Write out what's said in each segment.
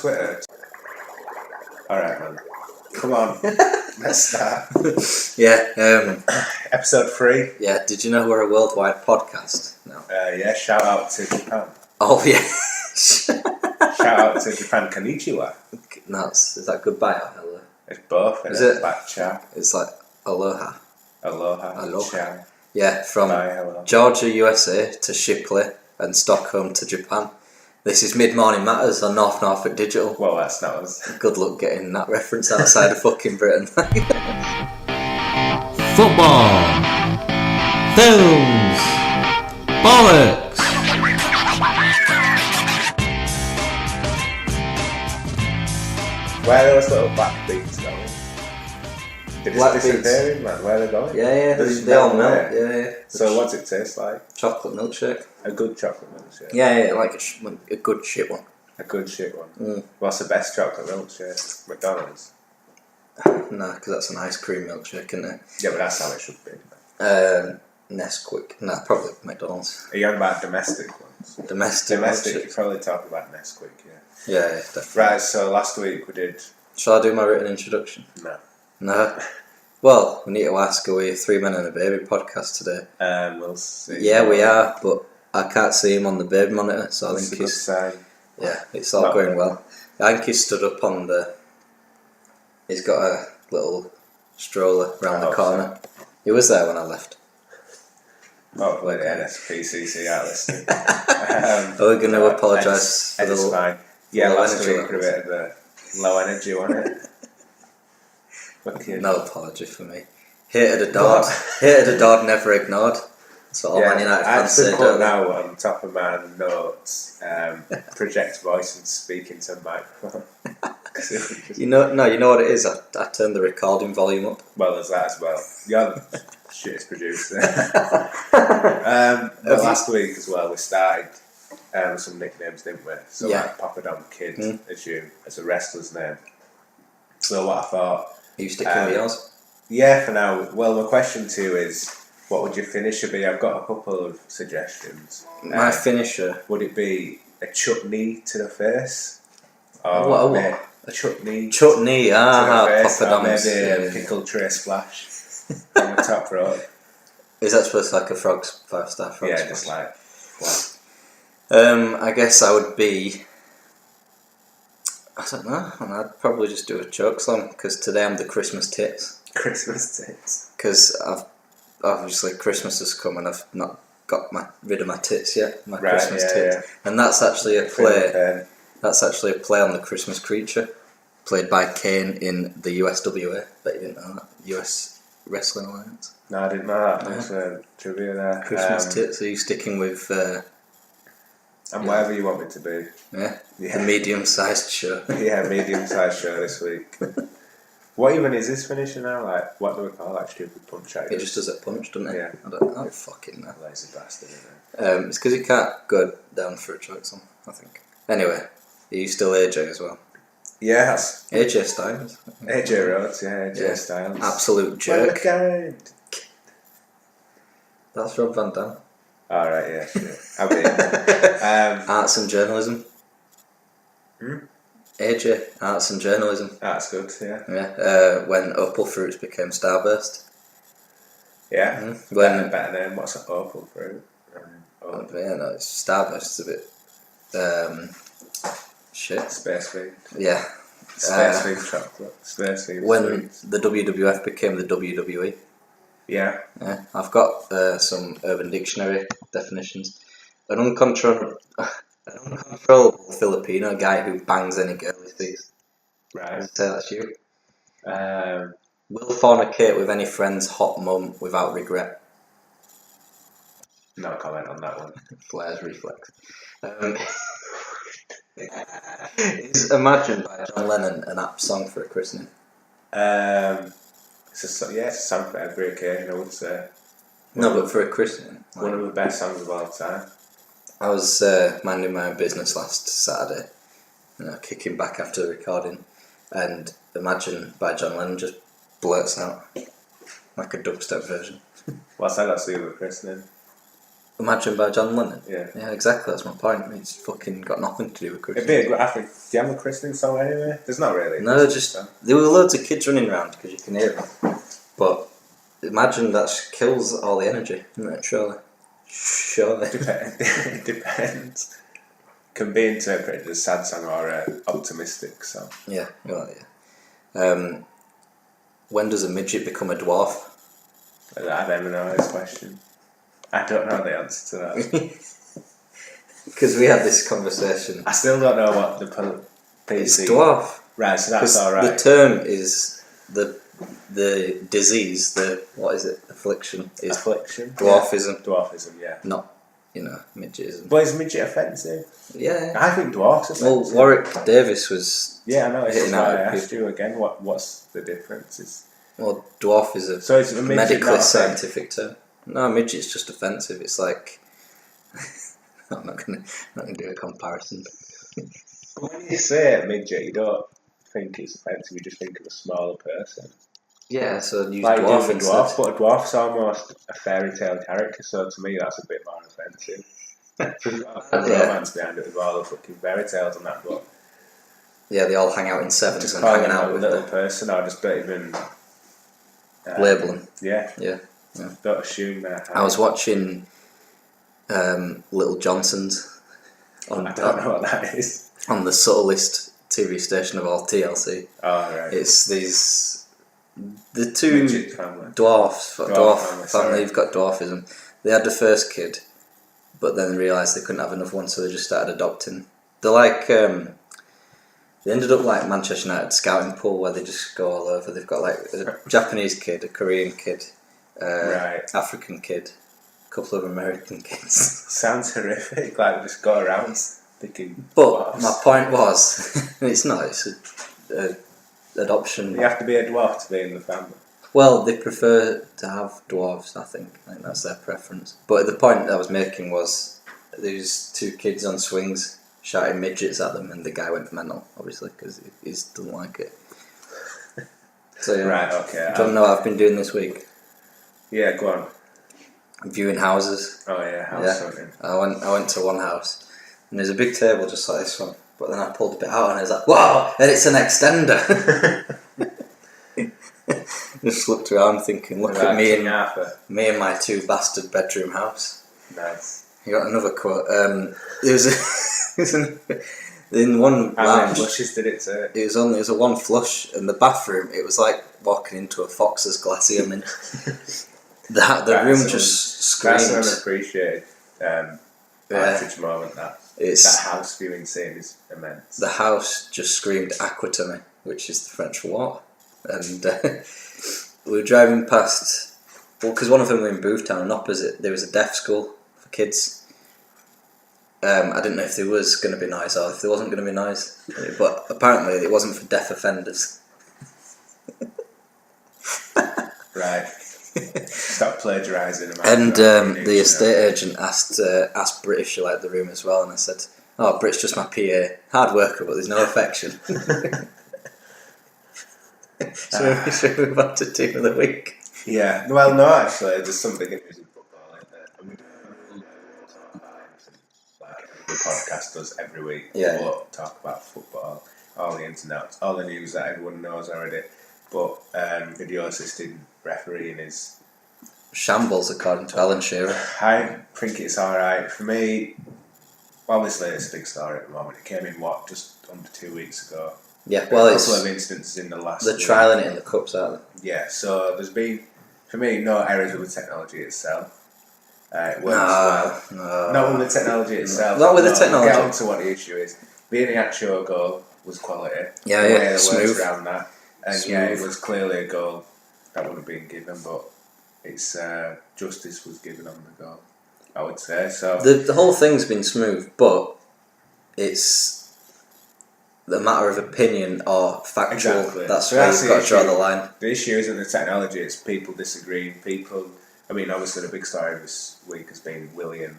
Twitter. Alright, man. Come on. Let's start. Yeah. Episode 3. Yeah, did you know we're a worldwide podcast now? Yeah, shout out to Japan. Oh, yeah. Shout out to Japan. Konnichiwa. Is that goodbye or hello? It's both. Is it? Like ciao. It's like aloha. Aloha. Ciao. Yeah, from Bye, hello. Georgia, USA to Shipley and Stockholm to Japan. This is Mid-Morning Matters on North Norfolk Digital. Well, that's not us. Good luck getting that reference outside of fucking Britain. Football, films, bollocks. Where are those little black beans going? They're just Black disappearing, man. Where are they going? Yeah, They're they all nowhere. melt. Yeah. So what's it taste like? Chocolate milkshake. A good chocolate milkshake. Yeah, like a good shit one. A good shit one. Mm. What's the best chocolate milkshake? McDonald's. Nah, because that's an ice cream milkshake, isn't it? Yeah, but that's how it should be. Nesquik. Nah, probably McDonald's. Are you on about domestic ones? Domestic. Domestic, you probably talk about Nesquik, yeah. Yeah, definitely. Right, so last week we did... Shall I do my written introduction? No. No? Well, we need to ask, are we a 3 Men and a Baby podcast today? We'll see. Yeah, we are, but I can't see him on the Babe monitor, so I think he's... sign. Yeah, it's all going well. I think he's stood up on the... He's got a little stroller round the corner. So. He was there when I left. Oh, well, yeah, that's PCC out listening. We're going to apologise for the... fine. Yeah, last week we were a bit of a low energy, wasn't it? No apology for me. Hated a dog, never ignored. That's what all Man United fans say, don't they? Now on top of my notes, project voice and speak into a microphone. You know what it is? I turned the recording volume up. Well, there's that as well. You're the shittest producer. Well, last week as well, we started with some nicknames, didn't we? So like Papa Dom Kid, as a wrestler's name. So what I thought... Are you sticking with yours? Yeah, for now. Well, my question to you is, what would your finisher be? I've got a couple of suggestions. My finisher? Would it be a chutney to the face? Or what? A chutney. Chutney, to the face, Papa Dom's. Maybe a pickle tray splash on the top row. Is that supposed to be like a 5-star frog? Yeah, just like flat. I guess I would be... I don't know, I'd probably just do a choke slam, because today I'm the Christmas tits. Christmas tits. Because obviously Christmas has come and I've not got rid of my tits yet, Christmas tits. Yeah. And that's actually a play. That's actually a play on the Christmas creature, played by Kane in the USWA. Bet you didn't know that. US Wrestling Alliance. No, I didn't know that. Thanks trivia there. Christmas tits. Are you sticking with? And whatever you want me to be. Yeah. The medium-sized show. Yeah, medium-sized show this week. What even is this finisher now? Like, what do we call that stupid punch out? It just does a punch, doesn't it? Yeah. I don't fucking know. Lazy bastard, isn't it? It's because you can't go down for a choke slam, I think. Anyway, are you still AJ as well? Yes. AJ Styles. AJ Rhodes, yeah, AJ Styles. Absolute jerk. Well, that's Rob Van Dam. Alright, yeah, sure. I'll be Arts and journalism. AJ, arts and journalism. That's good, yeah. Yeah, when Opal Fruits became Starburst. Yeah, when better name. What's an Opal Fruit? Yeah, no, it's Starburst is a bit shit. Space Feed. Yeah. Space Feed chocolate. Space Feed when the WWF became the WWE. Yeah. Yeah, I've got some Urban Dictionary definitions. An uncontrollable Filipino guy who bangs any girl he sees. Right. I'd say that's you. Will fornicate with any friend's hot mum without regret. No comment on that one. Flair's reflex. Is Imagine by John Lennon an apt song for a christening? It's a song for every occasion, I would say. No, but for a christening. One of the best songs of all time. I was minding my own business last Saturday, kicking back after the recording, and Imagine by John Lennon just blurts out like a dubstep version. What's that got to do with christening? Imagined by John Lennon? Yeah. Yeah, exactly, that's my point. It's fucking got nothing to do with It'd Christmas. be I think, do you have a christening song anyway? There's not really. No, just, there were loads of kids running around, because you can hear them. But imagine that kills all the energy, isn't it? Surely. It depends. Can be interpreted as sad song or optimistic song. Yeah, well, yeah. When does a midget become a dwarf? I never know this question. I don't know the answer to that. Because we had this conversation. I still don't know what the PC... It's dwarf. Right, so that's alright. The term is the disease, what is it? Affliction. Is affliction? Dwarfism. Yeah. Dwarfism, yeah. Not, midgetism. But is midget offensive? Yeah. I think dwarf's offensive. Well, Warwick Davis was... Yeah, I know. It's why I asked people. you again, what's the difference? Well, dwarf is a so it's a medically scientific term. No, midget's just offensive. It's like... I'm not gonna do a comparison. But when you say midget, you don't think it's offensive, you just think of a smaller person. Yeah, so use like dwarf a instead. dwarf, but a dwarf's almost a fairy tale character, so to me that's a bit more offensive. The romance behind it with all the fucking fairy tales and that, but... Yeah, they all hang out in sevens just and hanging out a with little person, or just don't even... label them. Yeah. Don't assume that. I was watching Little Johnsons. I don't know what that is. On the subtlest TV station of all, TLC. Oh, right. It's the two midget family. dwarf family. You've got dwarfism. They had the first kid, but then realised they couldn't have enough one, so they just started adopting. They're like they ended up like Manchester United scouting pool, where they just go all over. They've got like a Japanese kid, a Korean kid, African kid, a couple of American kids. Sounds horrific. Like just go around picking. But dwarfs. my point was, it's not. It's a adoption. You have to be a dwarf to be in the family. Well, they prefer to have dwarves, I think that's their preference. But the point I was making was, there's two kids on swings shouting midgets at them, and the guy went mental, obviously, because he doesn't like it. So yeah. Right, okay. Do you know what I've been doing this week? Yeah, go on. Viewing houses. Oh yeah, house hunting. I went to one house, and there's a big table just like this one, but then I pulled a bit out and I was like, wow, and it's an extender. Just looked around thinking, look at me and my two bastard bedroom house. Nice. You got another quote. In one How lounge. many flushes did it take? It was a one flush, and the bathroom, it was like walking into a Fox's Glacium, and the room just screamed. That's an unappreciated heritage moment. That house viewing scene is immense. The house just screamed aqua to me, which is the French for water. And we were driving past, because one of them were in Boothtown, and opposite there was a deaf school for kids. I didn't know if there was going to be noise or if there wasn't going to be noise, but apparently it wasn't for deaf offenders. Right. Stop plagiarising. And the estate agent asked Brit if she liked the room as well, and I said, "Oh, Brit's just my PA, hard worker, but there's no affection." So we move on to team of the week. Yeah. Well, no, actually, there's some big news in football, isn't there? And we do talk about it, like the podcast does every week. Yeah. We'll talk about football, all the ins and outs, all the news that everyone knows already. But video assisted refereeing is shambles, according to Alan Shearer. I think it's alright. For me, obviously it's a big story at the moment. It came in, just under 2 weeks ago. Yeah, well, a couple of instances in the last. They're trialling it in the cups, aren't they? Yeah, so there's been, for me, no errors with the technology itself. It works well. No. Not with the technology itself. Not with the technology. Get on to what the issue is. Being the actual goal was quality. Yeah, the yeah. way they Smooth. worked around that. And Smooth. yeah, it was clearly a goal that would have been given, but it's justice was given on the goal, I would say. So the whole thing's been smooth, but it's a matter of opinion or factual. Exactly. That's So where that's you've got the to draw issue. the line. The issue isn't the technology, it's people disagreeing. I mean, obviously the big story this week has been William,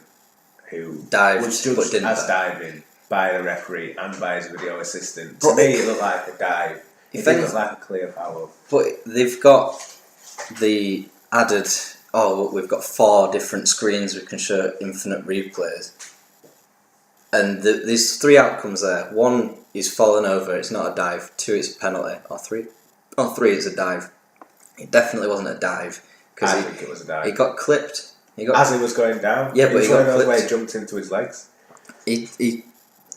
who Dived, was judged but didn't as dive. diving by the referee and by his video assistant. But To me, it looked like a dive. It didn't look like a clear foul. But they've got the added oh, look, we've got 4 different screens, we can show infinite replays. And there's 3 outcomes there. 1 is falling over, it's not a dive. 2, it's a penalty. Or 3, it's a dive. It definitely wasn't a dive. I think it was a dive. He got clipped. As he was going down? Yeah, but he got clipped. Where he jumped into his legs. He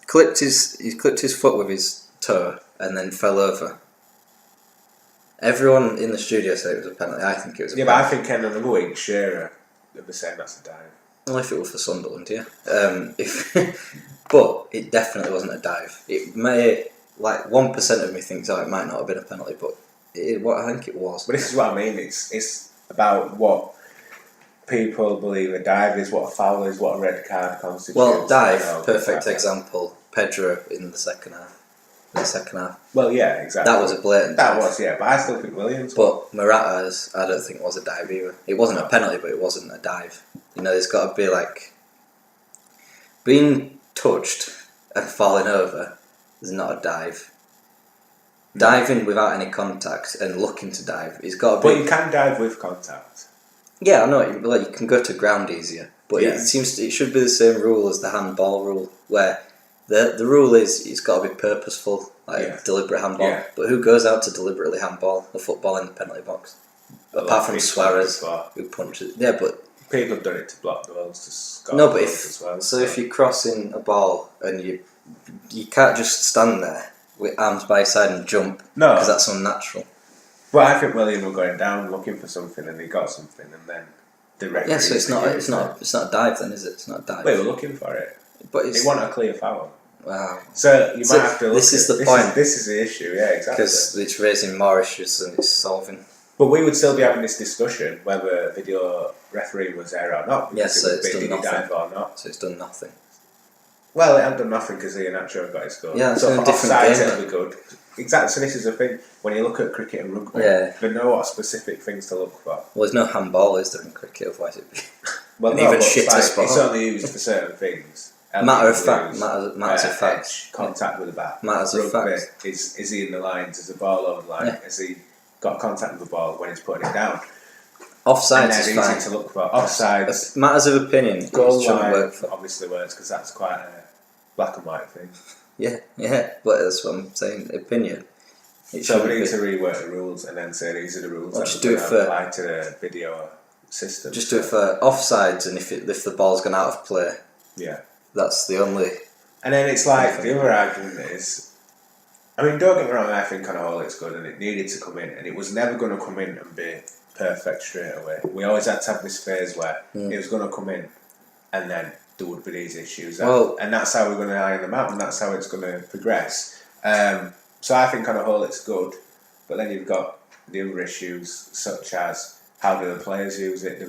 clipped his foot with his toe and then fell over. Everyone in the studio said it was a penalty. I think it was a penalty. But I think another week, Shearer would be saying that's a dive. Well, if it was for Sunderland, yeah. But it definitely wasn't a dive. It may, 1% of me thinks, it might not have been a penalty, but I think it was. But this is what I mean. It's about what people believe a dive is, what a foul is, what a red card constitutes. Well, dive, perfect example. Pedro in the second half. Well, yeah, exactly. That was a blatant dive. That was, yeah, but I still think Williams. But Morata's, I don't think was a dive either. It wasn't a penalty, but it wasn't a dive. There's got to be being touched and falling over is not a dive. Diving without any contact and looking to dive, it's got to be. But you can dive with contact. Yeah, I know. You can go to ground easier, but it should be the same rule as the handball rule, where the rule is it's got to be purposeful, deliberate handball. Yeah. But who goes out to deliberately handball a football in the penalty box? Apart from Suarez, who punches. Yeah, but people have done it to block the balls to score. No, but if you're crossing a ball and you can't just stand there with arms by your side and jump, because that's unnatural. Well, I think William was going down looking for something and he got something and then the referee. Yeah, so it's not a dive then, is it? It's not a dive. We were looking for it, but he wanted a clear foul. Wow. So you might have to. This is the point. This is the issue. Yeah, exactly. Because it's raising more issues than it's solving. But we would still be having this discussion whether video referee was there or not. Yes, so it's done nothing. Dive or not. So it's done nothing. Well, it hasn't done nothing because Iheanacho got his goal. Yeah, so for offsides it'll be good. Exactly. So this is the thing. When you look at cricket and rugby, they know what specific things to look for. Well, there's no handball, is there, in cricket? Otherwise it'd be well, even shitter sport. It's only used for certain things. Matter of fact. Contact with the bat. Matters of fact. Is he in the lines? Is the ball over the line? Yeah. Has he got contact with the ball when he's putting it down? Offsides is fine. Easy to look for. Offsides. Matters of opinion. Goal line obviously works because that's quite a black and white thing. Yeah, but that's what I'm saying. Opinion. So we need to rework the rules and then say these are the rules that we're going to apply to the video system. Just do it for offsides, and if the ball's gone out of play. Yeah. That's the only. And then it's like the other argument is, I mean, don't get me wrong, I think on a whole it's good and it needed to come in and it was never going to come in and be perfect straight away. We always had to have this phase where it was going to come in and then there would be these issues. And that's how we're going to iron them out and that's how it's going to progress. So I think on a whole it's good, but then you've got the other issues such as how do the players use it?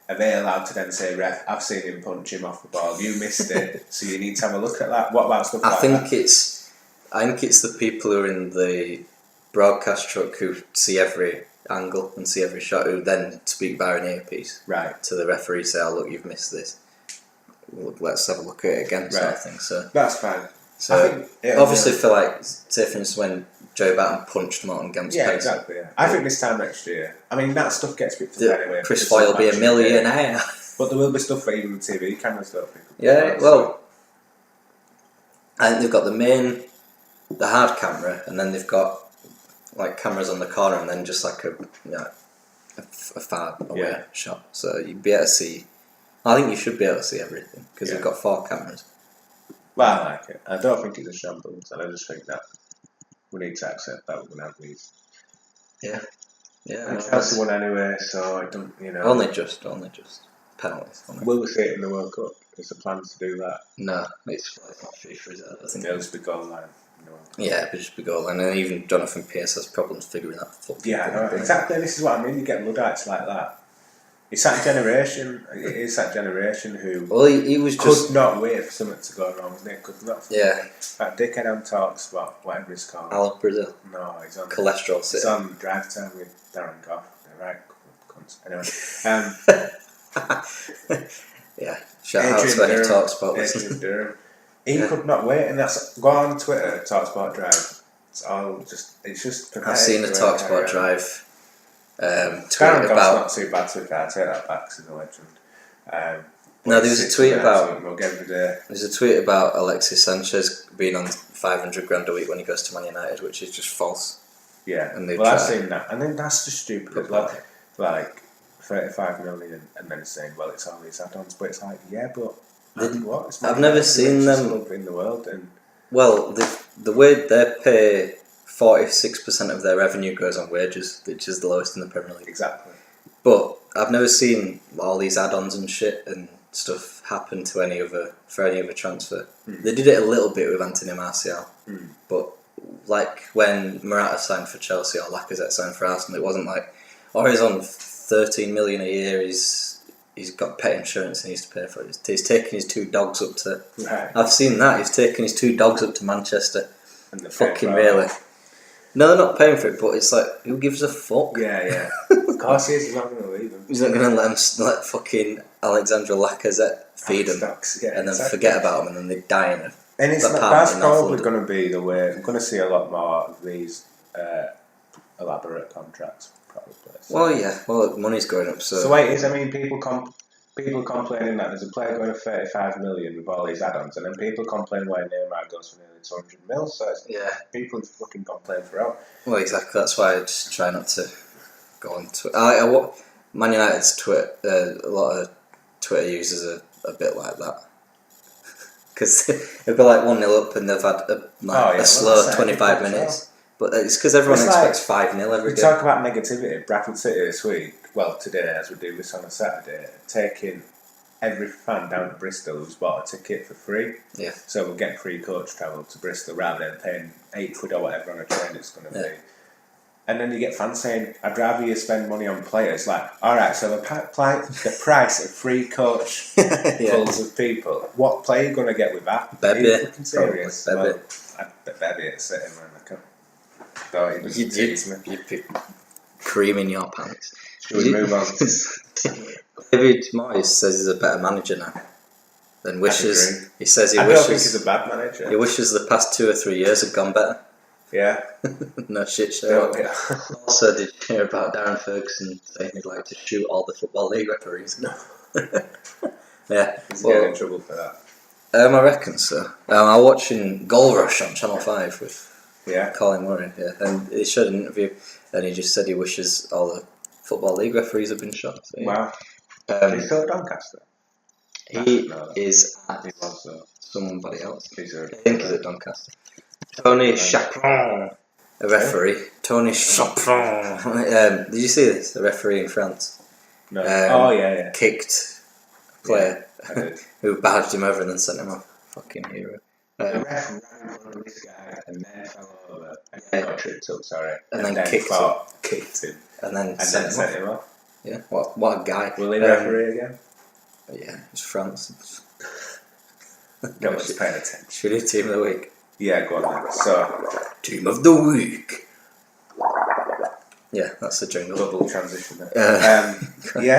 Are they allowed to then say, ref, I've seen him punch him off the ball, you missed it, so you need to have a look at that? What about stuff like that? I think it's the people who are in the broadcast truck who see every angle and see every shot who then speak via an earpiece to the referee, say, oh look, you've missed this. Let's have a look at it again, sort of thing. So that's fine. So obviously for say for instance when Joe Batten punched Morton Gemp's pace. Exactly. Yeah. I think this time next year, I mean that stuff gets picked up anyway. Chris Foy will be a millionaire. But there will be stuff for even TV cameras don't pick up. Yeah, well, I think they've got the hard camera, and then they've got cameras on the corner, and then just a far away shot. So you'd be able to see. I think you should be able to see everything because they've got 4 cameras. Well, I like it. I don't think it's a shambles, and I just think that we need to accept that we're going to have these. Yeah. And Chelsea won anyway, so I don't, Only just penalties. Will we see it in the World Cup? Is the plan to do that? No, it's not FIFA, is it? I think it'll just be goal line. Yeah, it'll just be goal line, and even Jonathan Pearce has problems figuring that football. Yeah, exactly. This is what I mean. You get Luddites like that. It's that generation. It is that generation who. Well, he was could not wait for something to go wrong. They could not. Yeah. That dickhead talks about whatever it's called. Alan Brazil. No, he's on cholesterol. He's on Drive Time with Darren Goff. Right, cunts. Anyway. Yeah. Shout out to when he talks about this. He could not wait, and that's go on Twitter. Talks about Drive. It's just. I've seen the Talksport Drive Darren about. not too bad to be fair. I take that back. He's a legend. No, there was a tweet about. We'll get every day. There's a tweet about Alexis Sanchez being on 500 grand a week when he goes to Man United, which is just false. Yeah, and I've seen that. And then that's just stupid. Like 35 million, and then saying, well, it's all these add-ons, but it's like, yeah, but what? It's I've never seen them in the world. And well, the way they pay 46% of their revenue goes on wages, which is the lowest in the Premier League. Exactly. But I've never seen all these add-ons and shit and stuff happen to any other transfer. They did it a little bit with Anthony Martial, but like when Morata signed for Chelsea or Lacazette signed for Arsenal, it wasn't like, oh, he's on 13 million a year. He's got pet insurance and he needs to pay for it. He's taking his 2 dogs up to. Right. I've seen that. He's taking his 2 dogs up to Manchester. And the fucking really. No, they're not paying for it, but it's like, who gives a fuck? Yeah. Of course he is. He's not going to leave them. He's not going to let fucking Alexandra Lacazette feed them and then forget about them and then they die in a. And that's probably going to be the way. We're going to see a lot more of these elaborate contracts, probably. So. Well, yeah. Well, money's going up, so. So wait, I mean, people complaining that there's a player going to 35 million with all these add-ons, and then people complain why Neymar goes for nearly 200 mil. So people fucking complain throughout. Well, exactly. That's why I just try not to go on Twitter. Man United's Twitter. A lot of Twitter users are a bit like that. Because it'll be like 1-0 up and they've had a slow 25 minutes. But it's because everyone expects 5-0 every game. game. Talk about negativity. Bradford City this week, well today as we do this on a Saturday, taking every fan down to Bristol who's bought a ticket for free. Yeah. So we'll get free coach travel to Bristol rather than paying £8 or whatever on a train it's going to be. And then you get fans saying, I'd rather you spend money on players. Like, alright, so the price of free coach fulls of people, what player are you going to get with that? Bebe. Are you fucking serious? Bebe. Well, I'd bet Bebe at City, man. You'd be creaming your pants. Should we move on? David Moyes says he's a better manager now. Than wishes. He says I don't think he's a bad manager. He wishes the past 2 or 3 years had gone better. Yeah. No shit show. Also, did you hear about Darren Ferguson saying he'd like to shoot all the Football League referees? No. Yeah. He's getting in trouble for that. I reckon so. I'm watching Goal Rush on Channel 5 with Colin Murray, and he showed an interview and he just said he wishes all the Football League referees had been shot. So, wow. He's still at Doncaster? He is at somebody else. I think he's at Doncaster. Tony Chapron, a referee. Tony Chapron. Did you see this? The referee in France. No. Kicked a player who barged him over and then sent him off. Fucking hero. The ref ran in front of this guy and then fell over. And got tripped up, sorry. And then kicked him. And then sent him off. Yeah. What a guy. Will he referee again? Yeah, it's France. No one's paying attention. Should we do Team of the Week? Yeah, go on then. So, Team of the Week. Yeah, that's the jingle. Double transition there.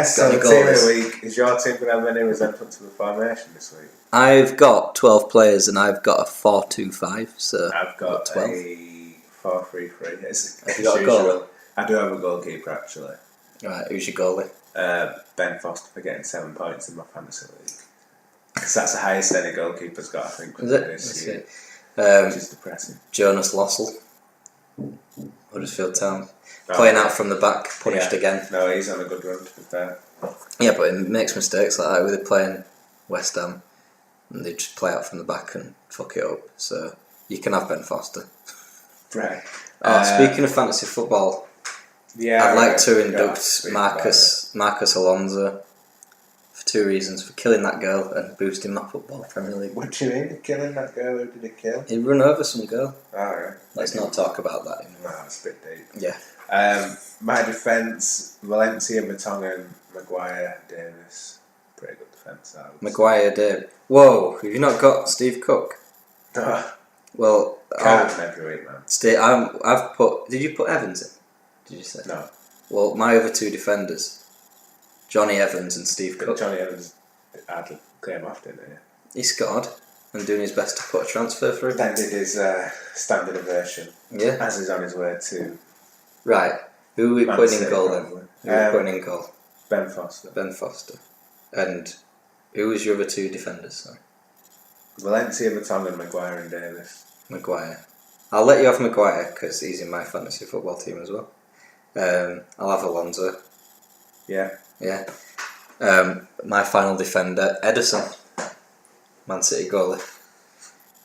So the Team of the Week, is your team going to have any resemblance to the formation this week? I've got 12 players and I've got a 4-2-5, so I've got 12. A 4-3-3. Have you got a goalie? I do have a goalkeeper actually. Right, who's your goalie? Ben Foster for getting 7 points in my fantasy league. Because that's the highest any goalkeeper's got, I think. Is it? This year. Which is depressing. Jonas Lossell, Huddersfield Town. Playing out from the back, punished again. No, he's on a good run, to be fair. Yeah, but he makes mistakes like that. They're playing West Ham and they just play out from the back and fuck it up. So you can have Ben Foster. Right. Speaking of fantasy football, I'd like to induct Marcus Alonso for 2 reasons: for killing that girl and boosting my football Premier League. What do you mean, killing that girl? Who did he kill? He run over some girl. Alright. Let's not talk about that anymore. No, it's a bit deep. Yeah. My defence: Valencia, Vertonghen, Maguire, Davis. Pretty good defence. Maguire, Davis. Whoa, have you not got Steve Cook? Well, can't every week, man. I've put. Did you put Evans in? Did you say? No. Well, my other 2 defenders, Johnny Evans and Steve Cook. Johnny Evans had came off, didn't he? He scored and doing his best to put a transfer through. Then did his standard ovation. Yeah. As he's on his way to. Right. Who are we Man putting in City, goal then? probably. Who are we putting in goal? Ben Foster. Ben Foster. And who was your other two defenders? Sorry. Valencia, Vertonghen, Maguire and Davis. Maguire. I'll let you have Maguire because he's in my fantasy football team as well. I'll have Alonso. Yeah. Yeah. My final defender, Edison. Man City goalie.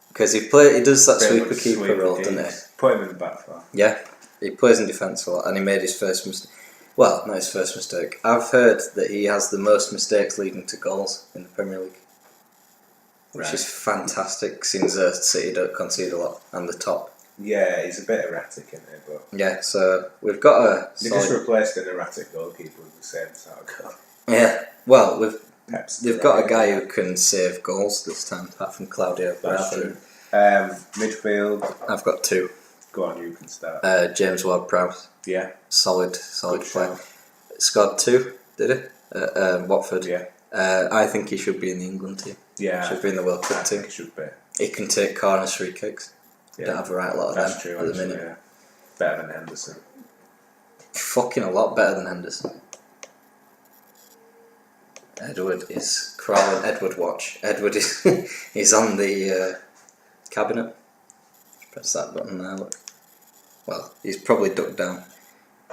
Because he does that sweeper keeper role, doesn't he? Put him in the back four. Yeah. He plays in defence a lot and he made his first mistake. Well, not his first mistake. I've heard that he has the most mistakes leading to goals in the Premier League. Which is fantastic since City don't concede a lot and the top. Yeah, he's a bit erratic, isn't he? But yeah, so we've got a. They just replaced an erratic goalkeeper with the same sort of goal. Yeah, well, they've got a guy who can save goals this time, apart from Claudio. That's true. Midfield. I've got two. Go on, you can start. James Ward-Prowse. Yeah. Solid player. Scored 2, did he? Watford. Yeah. I think he should be in the England team. Yeah. Should be in the World Cup team. He should be. He can take corners, free kicks. Yeah. Don't have a right lot of That's them true, at the actually, minute. yeah. Better than Henderson. Fucking a lot better than Henderson. Edward is crawling. Edward watch. Edward is he's on the cabinet. Press that button now. Look. Well, he's probably ducked down.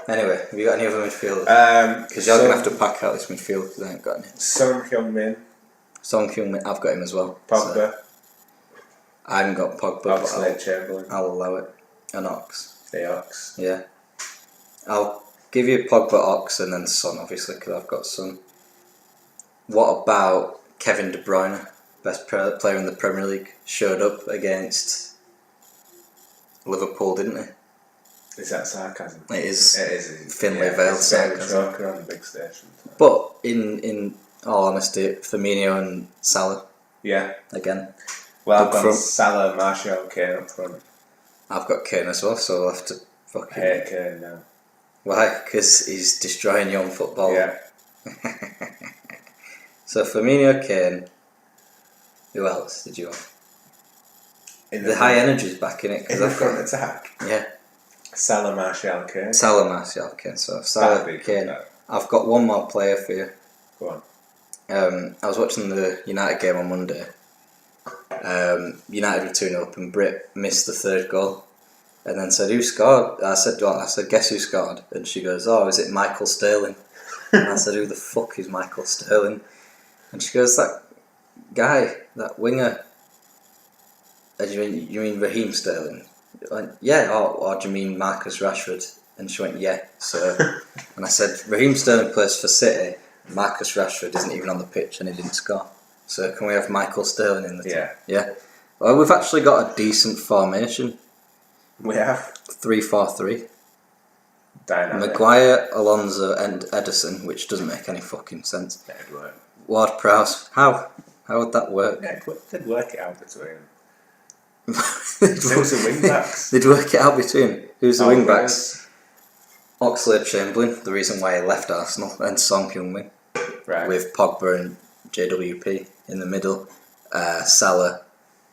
Anyway, have you got any other midfielders? Because you're going to have to pack out this midfield because I ain't got any. Son Heung-min. Son Heung-min, I've got him as well. Pogba. So I haven't got Pogba, but Chamberlain. I'll allow it. An Ox. The Ox. Yeah. I'll give you Pogba, Ox, and then Son, obviously, because I've got Son. What about Kevin De Bruyne, best player in the Premier League, showed up against Liverpool, didn't he? Is that sarcasm? It is. It is. Thinly veiled sarcasm. It's a joker on the big station. But in all honesty, Firmino and Salah. Yeah. Again. Well, I've got Salah, Martial, Kane up front. I've got Kane as well, so I'll have to fucking... I hate Kane now. Why? Because he's destroying young football. Yeah. So Firmino, Kane. Who else did you have? The high energy's back in it. In the front attack? Yeah. Salah, Martial, Kane. Salah, Martial, Kane. So Salah, Kane. I've got one more player for you. Go on. I was watching the United game on Monday. United were 2-0 up and Britt missed the third goal. And then said, who scored? I said, guess who scored? And she goes, oh, is it Michael Sterling? And I said, who the fuck is Michael Sterling? And she goes, that guy, that winger. You mean Raheem Sterling? I went, yeah, or do you mean Marcus Rashford? And she went, yeah. So, and I said, Raheem Sterling plays for City, Marcus Rashford isn't even on the pitch and he didn't score. So can we have Michael Sterling in the team? Yeah. Yeah. Well, we've actually got a decent formation. We have 3-4-3. Dynamic. Maguire, Alonso and Edison, which doesn't make any fucking sense. Yeah, it'd work. Ward-Prowse. How would that work? Yeah, they'd work it out between them. Who's the wing backs? They'd work it out between. Who's the wing backs? Oxlade-Chamberlain, the reason why he left Arsenal, and Son Heung-min. Right. With Pogba and JWP in the middle. Salah,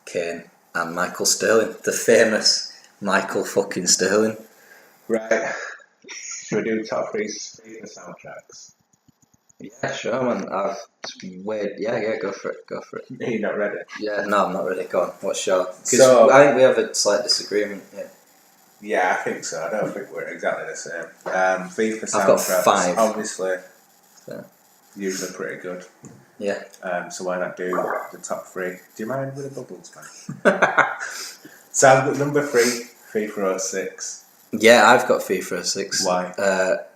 Kane and Michael Sterling. The famous Michael fucking Sterling. Right. Should we do top 3 FIFA soundtracks? Yeah, sure, man. Yeah, go for it. Are you not ready? Yeah, no, I'm not ready. Go on. What's your? Because So, I think we have a slight disagreement. Yeah. Yeah, I think so. I don't think we're exactly the same. FIFA soundtracks, I've got 5. obviously, Yeah. usually pretty good. Yeah. So why not do the top 3? Do you mind with the bubbles, man? So I've got number 3, FIFA 06. Yeah, I've got FIFA 06. Why?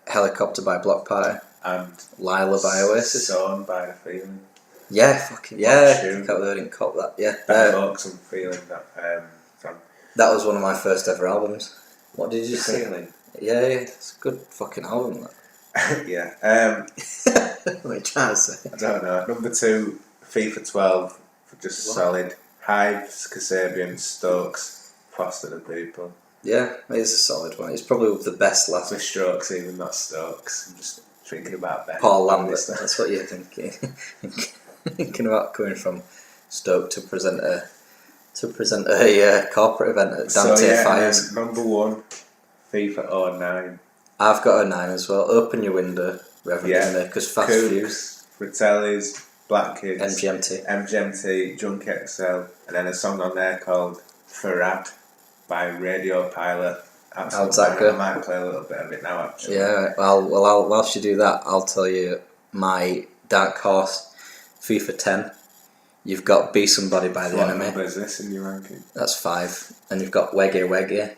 Helicopter by Block Party. And Lila by Oasis. Zone by The Feeling. Yeah, fucking yeah. I can't believe I didn't cop that. Yeah. Ben Folks and Feeling that from That was one of my first ever albums. What did you say? Feeling. Yeah, it's a good fucking album. That. Yeah. What are you trying to say? I don't know. Number 2, FIFA 12 for just solid. Hives, Kasabian, Stokes, Foster the People. Yeah, it is a solid one. It's probably the best last. With Strokes, even not Stokes. I'm just thinking about Ben. Paul Lambert. That's what you're thinking. Thinking about coming from Stoke to present a corporate event at Dante Fires. Number 1, FIFA 09. I've got a 9 as well. Open your window, Reverend, in there, because Fast Fuse. Fratellis, Black Kids, MGMT, Junk XL, and then a song on there called Farad by Radio Pilot. How's that go? I might play a little bit of it now, actually. Yeah, whilst you do that, I'll tell you my dark horse, FIFA 10. You've got Be Somebody by The Enemy. What number is this in your ranking? That's 5. And you've got Weggy Weggy.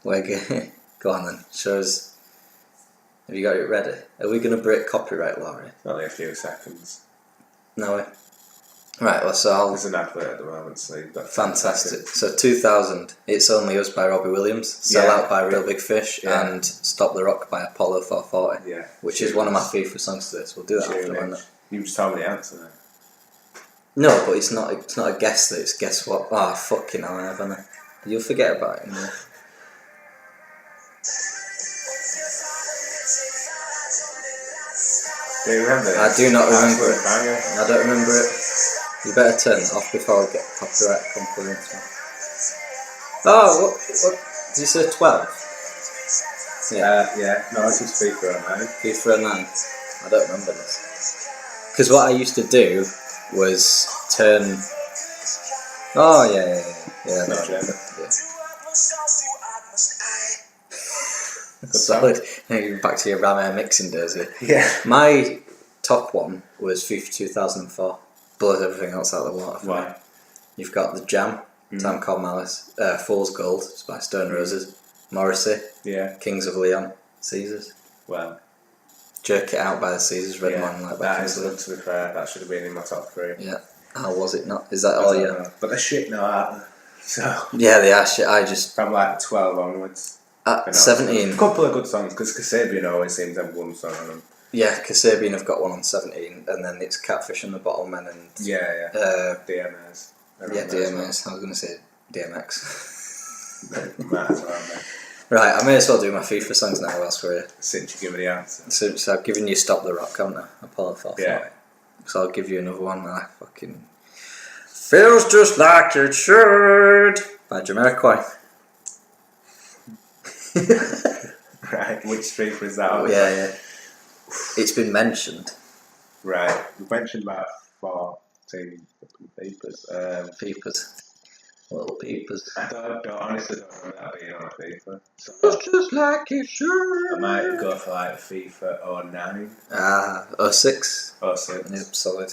Weggy. Go on then, show us. Have you got it ready? Are we going to break copyright, Laurie? Only a few seconds. No way. Right, well, so There's an advert at the moment, so you've got... Fantastic. So 2000, It's Only Us by Robbie Williams, Sell Out by Real Big Fish, and Stop the Rock by Apollo 440. Yeah. Which is one of my favourite songs today, so we'll do that after one. You just told me the answer then. No, but it's not a guess that it's guess what. Oh, fucking hell, haven't I? You'll forget about it. Yeah. Do you remember it? I do not remember it. I don't remember it. You better turn it off before I get copyright complaints. Oh, what? Did you say 12? Yeah. No, it's just FIFA 9. FIFA 9. I don't remember this. Because what I used to do was turn... Oh, yeah. No, I remember. Yeah. Solid. Back to your Ram Air mixing days here. Yeah. My top one was FIFA 2004. Blows everything else out of the water. Why? You've got The Jam, Time Called Malice, Fool's Gold, it's by Stone Roses, Morrissey, Kings of Leon, Caesars. Well, Jerk It Out by the Caesars, Red Man Like by Kings of Leon. To be fair, that should have been in my top 3. Yeah. How was it not? Is that all you? But they're shit now, aren't they? So. Yeah, they are shit. I just. From like 12 onwards. At 17. A couple of good songs, because Kasabian always seems to have one song on them. Yeah, Kasabian have got one on 17, and then it's Catfish and the Bottlemen and... DMS. DMS. I was going to say DMX. Might as well, mate. Right, I may as well do my FIFA songs now whilst we're here. Since you give me the answer. So I've given you Stop the Rock, haven't I? Apollo 440. Yeah. So I'll give you another one. I fucking... Feels just like it should by Jamiroquai. Right, which FIFA is that on? Yeah. It's been mentioned. Right, we've mentioned about 14 peepers. Peepers. Little peepers. I honestly don't remember that being on a FIFA. So It's just like it should. I might go for like FIFA 09. 06. 06. Yep, solid.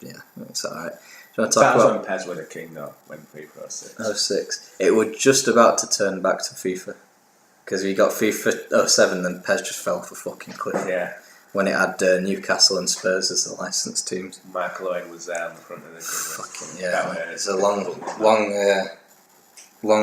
Yeah, it's alright. Do you want to That talk was about when Pez were the king though, when FIFA 06. 06? It was just about to turn back to FIFA. Because we got FIFA 07, then Pez just fell off a fucking cliff. Yeah. When it had Newcastle and Spurs as the licensed teams. Michael Owen was there on the front of the grid. Fucking yeah. It's a long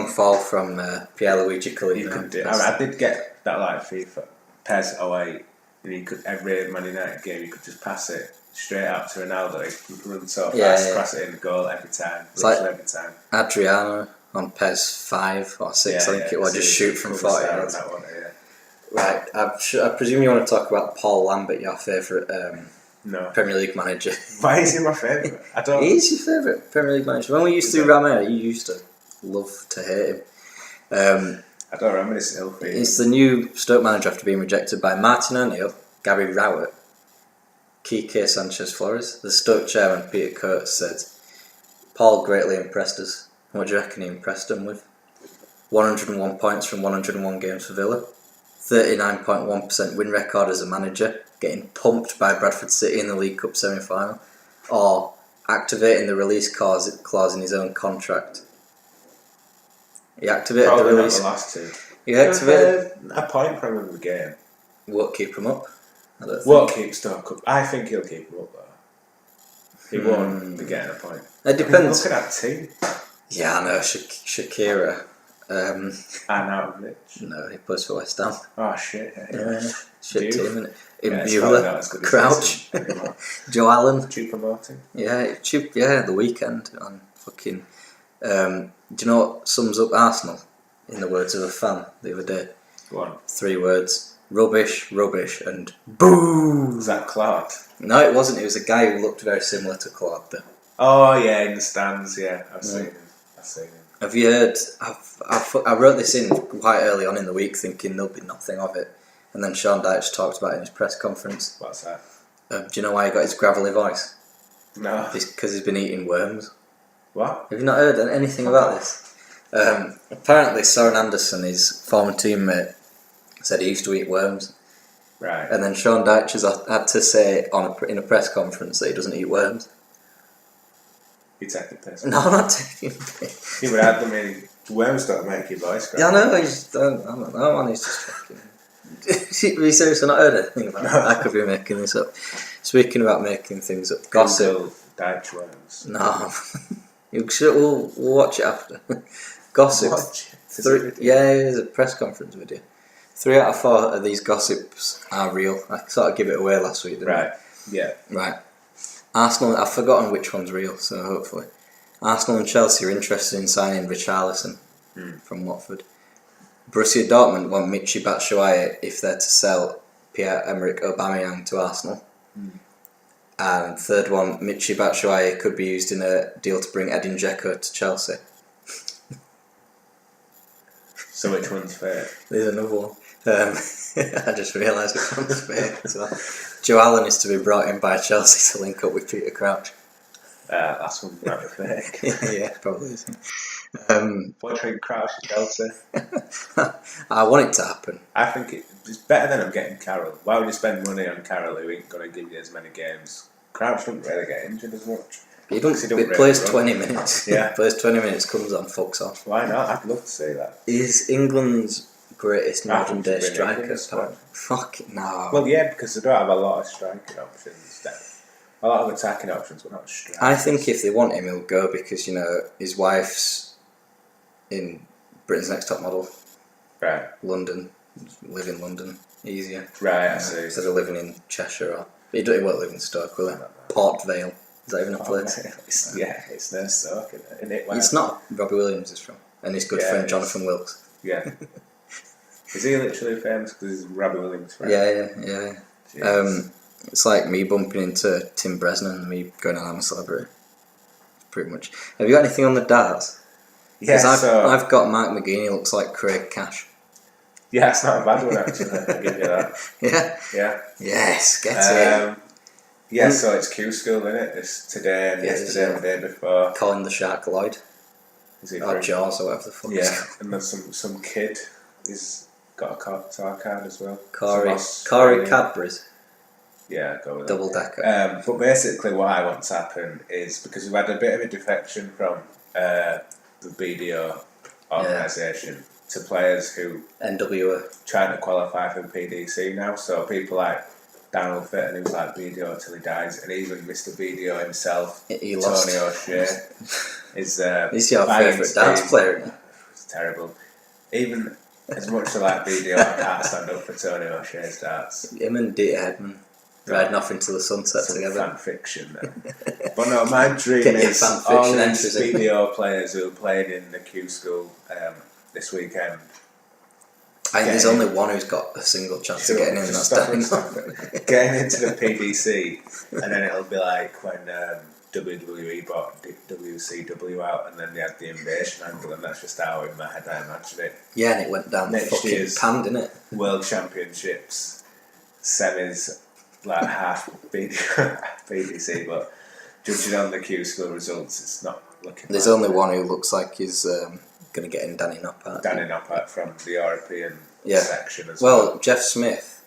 fall from Pierluigi Collina. I did get that like FIFA Pez 08, and you could every Man United game you could just pass it straight out to Ronaldo. He could run so fast, cross it in the goal every time. Every time. Adriano on PES 5 or 6, I think it was, just shoot from 40 yards. Right, I presume you want to talk about Paul Lambert, your favourite Premier League manager. Why is he my favourite? I don't. He's your favourite Premier League manager. When we used to do Ramir, you used to love to hate him. I don't remember this ill feeling. He's the new Stoke manager after being rejected by Martin O'Neill, Gary Rowett, Kike Sanchez Flores. The Stoke chairman Peter Coates said, Paul greatly impressed us. What do you reckon he impressed him with? 101 points from 101 games for Villa. 39.1% win record as a manager, getting pumped by Bradford City in the League Cup semi-final, or activating the release clause in his own contract. He activated Probably the release. Not the last two. He activated a point from him in the game. Won't keep him up. I don't won't keep Stoke up. I think he'll keep him up though. He won't be getting a point. It depends. Look at that team. Yeah, I know. Shakira. Arnautovic. No, he plays for West Ham. Oh shit! Yeah. Shit team, innit? Imbula, Crouch, Joe Allen. Cheap promoting. Yeah, the weekend on fucking. Do you know what sums up Arsenal in the words of a fan the other day? Go on. 3 words: rubbish, and boo. Was that Clark? No, it wasn't. It was a guy who looked very similar to Claude. Oh yeah, in the stands. Yeah, I've seen him. I've seen him. Have you heard? I wrote this in quite early on in the week, thinking there'll be nothing of it, and then Sean Dyche talked about it in his press conference. What's that? Do you know why he got his gravelly voice? No. Because he's been eating worms. What? Have you not heard anything about this? Apparently, Soren Anderson, his former teammate, said he used to eat worms. Right. And then Sean Dyche has had to say in a press conference that he doesn't eat worms. You take the piss. No, I'm not taking the piss. You would add them in. Worms don't make your voice crack. Yeah, I know. I don't know, man. He's just fucking. Have you seriously not heard anything about that? I could be making this up. Speaking about making things up, gossip. Google Dyche worms. No, we'll watch it after. Gossip. Watch it. There's a press conference video. 3 out of 4 of these gossips are real. I sort of give it away last week, didn't I? Right. Yeah. Right. Arsenal. I've forgotten which one's real, so hopefully. Arsenal and Chelsea are interested in signing Richarlison from Watford. Borussia Dortmund want Michy Batshuayi if they're to sell Pierre-Emerick Aubameyang to Arsenal. And third one, Michy Batshuayi could be used in a deal to bring Edin Dzeko to Chelsea. So which one's fair? There's another one. I just realised which one's fake as well. Joe Allen is to be brought in by Chelsea to link up with Peter Crouch. Last one might be fake. Yeah, probably is. What between Crouch and Chelsea? I want it to happen. I think it's better than I'm getting Carroll. Why would you spend money on Carroll who ain't going to give you as many games? Crouch doesn't really get injured as much. He really plays run. 20 minutes. Yeah. Plays 20 minutes, comes on, fucks off. Why not? I'd love to see that. He's England's greatest modern day think he'd be in striker. England's squad. Fuck it, no. Well, yeah, because they don't have a lot of striking options. A lot of attacking options, but not striking. I think if they want him, he'll go because, his wife's in Britain's Next Top Model. Right. London. Live in London. Easier. Right, I see. Instead of living in Cheshire or... He won't live in Stoke, will he? Port Vale. Is that even a place? It's no Stoke, isn't it? It's not. Robbie Williams is from. And his good friend Jonathan Wilkes. Yeah. Is he literally famous because he's Robbie Williams' friend? Yeah. It's like me bumping into Tim Bresnan and me going on I'm a Celebrity. Pretty much. Have you got anything on the darts? Yeah, I've got Mark McGean, he looks like Craig Cash. Yeah, it's not a bad one actually, I'll give you that. Yeah? Yes, get it. Yeah, so it's Q School, isn't it? It's today and yesterday and the day before. Colin the Shark Lloyd. Is he or Jaws or whatever the fuck. Yeah, and there's some kid, he's got a car card as well. Corey Cadbury's. Yeah, go with Double decker. But basically what I want to happen is, because we've had a bit of a defection from the BDO organisation to players who NWA trying to qualify for PDC now, so people like Daniel Fitton, who's like BDO till he dies, and even Mr. BDO himself, he lost. Tony O'Shea, is he's your favourite dance player, isn't he? It's terrible. Even as much as I like BDO, I can't stand up for Tony O'Shea's darts. Him and Dieter Hedman riding off into the sunset together. Fan fiction, then. But no, my dream Get is fan all fiction these entries in. BDO players who played in the Q School this weekend. I think there's only one who's got a single chance of getting in, and that's Danny. Getting into the PDC, and then it'll be like when WWE bought WCW out, and then they had the invasion angle, and that's just how in my head I imagine it. Yeah, and it went down Next the fucking year's pan, didn't it? World Championships, semis, like half PDC, but judging on the Q School results, it's not looking. There's only one who looks like he's going to get in, Danny Noppert. Danny Noppert from the European section as well. Jeff Smith,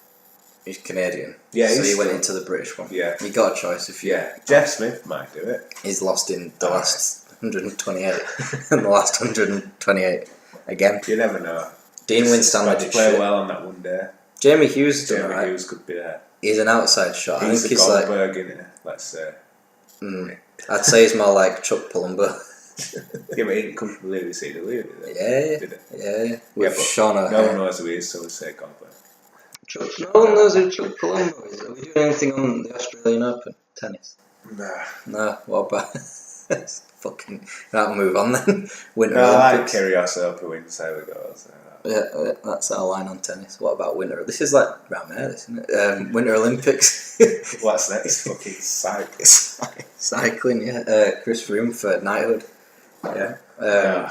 he's Canadian. Yeah, so he went into the British one. Yeah. You got a choice if you... Yeah, Jeff Smith might do it. He's lost in the last 128 and the last 128 again. You never know. Dean Winstanley did play well on that one day. Jamie Hughes done Jamie right. Hughes could be there. He's an outside shot. He's I think the he's Goldberg in it, let's say. I'd say he's more like Chuck Palumbo. Yeah, but he didn't come from WCW, did he? Yeah. With Sean O'Hare. No one knows who he is, so we say Goldberg. No one knows who Chuck Palumbo is. Are we doing anything on the Australian Open? Tennis? Nah. No, what about... Fucking... That'll move on then. Winter No, I like Olympics. Kyrgios Open wins, there we go. So. Yeah, that's our line on tennis. What about winter? This is like round there, isn't it? Winter Olympics. What's next? Fucking cycling. Cycling, yeah. Chris Froome for knighthood. Yeah. No.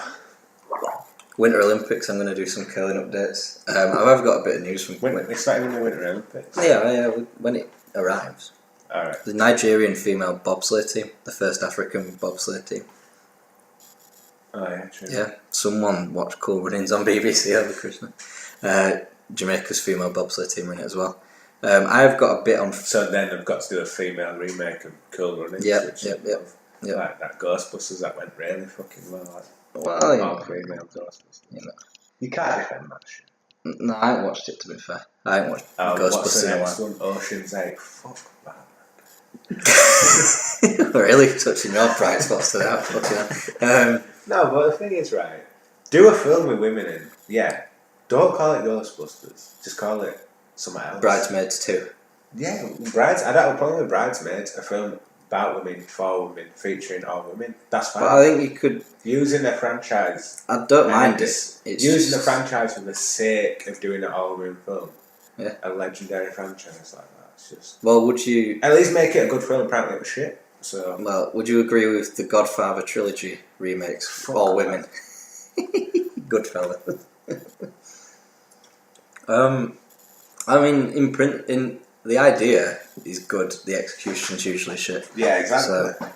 Winter Olympics, I'm going to do some curling updates. I've got a bit of news from... It's not even the Winter Olympics. Yeah, when it arrives. Alright. The Nigerian female bobsleigh team, the first African bobsleigh team. Oh yeah, true. Yeah, someone watched Cool Runnings on BBC over Christmas. Jamaica's female bobsleigh team are in it as well. I've got a bit on... So then they've got to do a female remake of Cool Runnings. Yep. Like that Ghostbusters, that went really fucking well. Well, you all know, female Ghostbusters. you know. You can't defend that shit. No, I haven't watched it, to be fair. I haven't watched What's Ghostbusters the in a next while. one? Ocean's 8. Fuck that. Really touching your bright spots today. No, but the thing is, right, do a film with women in. Yeah. Don't call it Ghostbusters. Just call it something else. Bridesmaids 2. Yeah, I don't have a problem with Bridesmaids, a film about women, for women, featuring all women. That's fine. But I think you could... Using a franchise. I don't mind it. It's using the franchise for the sake of doing an all-women film. Yeah. A legendary franchise like that. It's just... Well, would you... At least make it a good film. Apparently it was shit. So... Well, would you agree with the Godfather trilogy remakes? Fuck all that. women. Good fella. I mean, in the idea is good. The execution's usually shit. Yeah, exactly. So,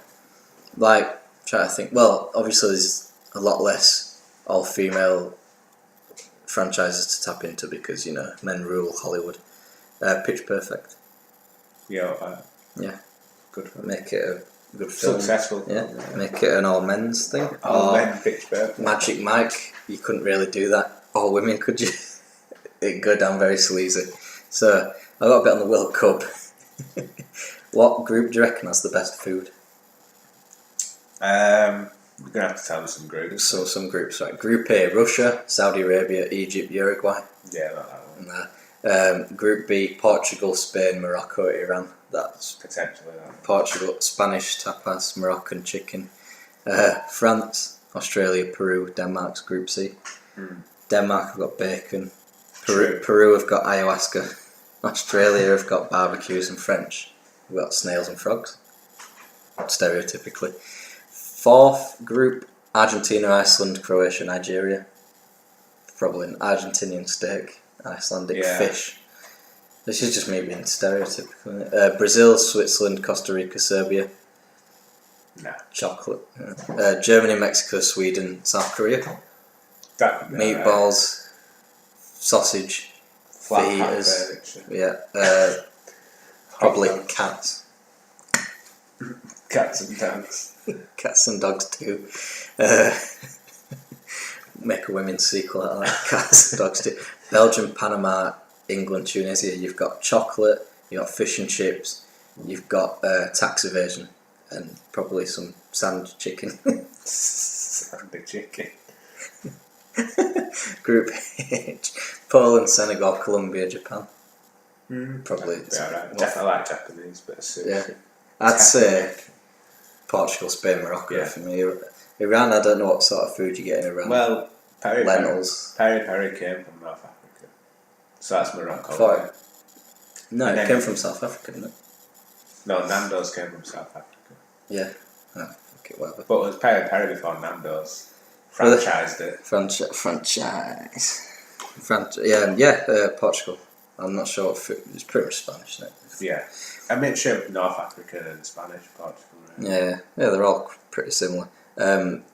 like, try to think. Well, obviously, there's a lot less all-female franchises to tap into because men rule Hollywood. Pitch Perfect. Yeah. Yeah. Good film. Make it a good film. Successful film. Yeah. Make it an all-men's thing. All Or men, Pitch Perfect. Magic Mike. You couldn't really do that. All women, could you? It'd go down very sleazy. So, I got a bit on the World Cup. What group do you reckon has the best food? We're gonna have to tell them some groups. So some groups, right? Group A: Russia, Saudi Arabia, Egypt, Uruguay. Yeah, not that one. Group B: Portugal, Spain, Morocco, Iran. That's Potentially that one. Portugal, Spanish tapas, Moroccan chicken. France, Australia, Peru, Denmark's Group C. Denmark have got bacon. Peru have got ayahuasca. Australia have got barbecues, and French have got snails and frogs. Stereotypically. Fourth group: Argentina, Iceland, Croatia, Nigeria. Probably an Argentinian steak, Icelandic fish. This is just me being stereotypical. Brazil, Switzerland, Costa Rica, Serbia. No. Chocolate. Germany, Mexico, Sweden, South Korea. That could be Meatballs, sausage, flat fajitas. pack Yeah. Probably dogs. cats. Cats and dogs. Cats and dogs too. Make a women's sequel out of that. Cats and dogs too. Belgium, Panama, England, Tunisia. You've got chocolate. You've got fish and chips. You've got tax evasion and probably some sand chicken. Sandy chicken. Group H: Poland, Senegal, Colombia, Japan. Probably. Yeah, right. Definitely like Japanese, but sushi. Yeah. I'd say Portugal, Spain, Morocco for me. Iran, I don't know what sort of food you get in Iran. Well, lentils. Peri came from North Africa, so that's Morocco. No, it came from South Africa, didn't it? No, Nando's came from South Africa. Yeah. Oh, okay, whatever. But it was Peri before Nando's franchised it. Franchise. Portugal. I'm not sure what food. It's pretty much Spanish, isn't it? Yeah. A mixture of North African and Spanish, Portugal. Right? Yeah, they're all pretty similar.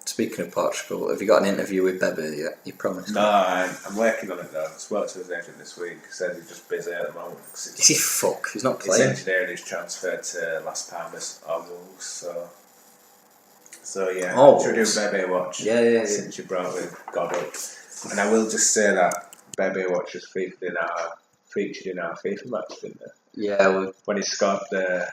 Speaking of Portugal, have you got an interview with Bebe yet? You promised. No, I'm working on it though. I spoke to his agent this week. He says he's just busy at the moment. Is he fuck? He's not He's playing. engineering his transfer to Las Palmas or Wolves, so yeah. Oh, Should we do Bebe Watch? Yeah. Since you brought with God up. And I will just say that Bebe Watch was featured in our FIFA match, didn't it? Yeah, when he scored the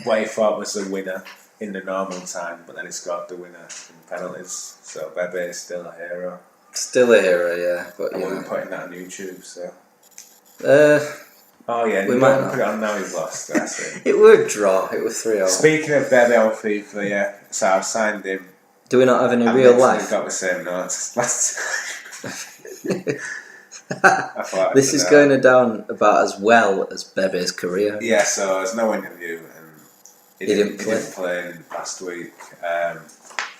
what he thought was the winner in the normal time, but then he scored the winner in penalties. So Bebe is still a hero. Still a hero, yeah. But and we'll be putting that on YouTube. So. Oh yeah, we might not put it on now. He's lost. That's it. It was a draw. It was 3-0. Speaking of Bebe on FIFA, yeah. So I've signed him. Do we not have any real life? We've got the same notes last time. This is going down about as well as Bebe's career. Yeah, so there's no interview, and he didn't play last week.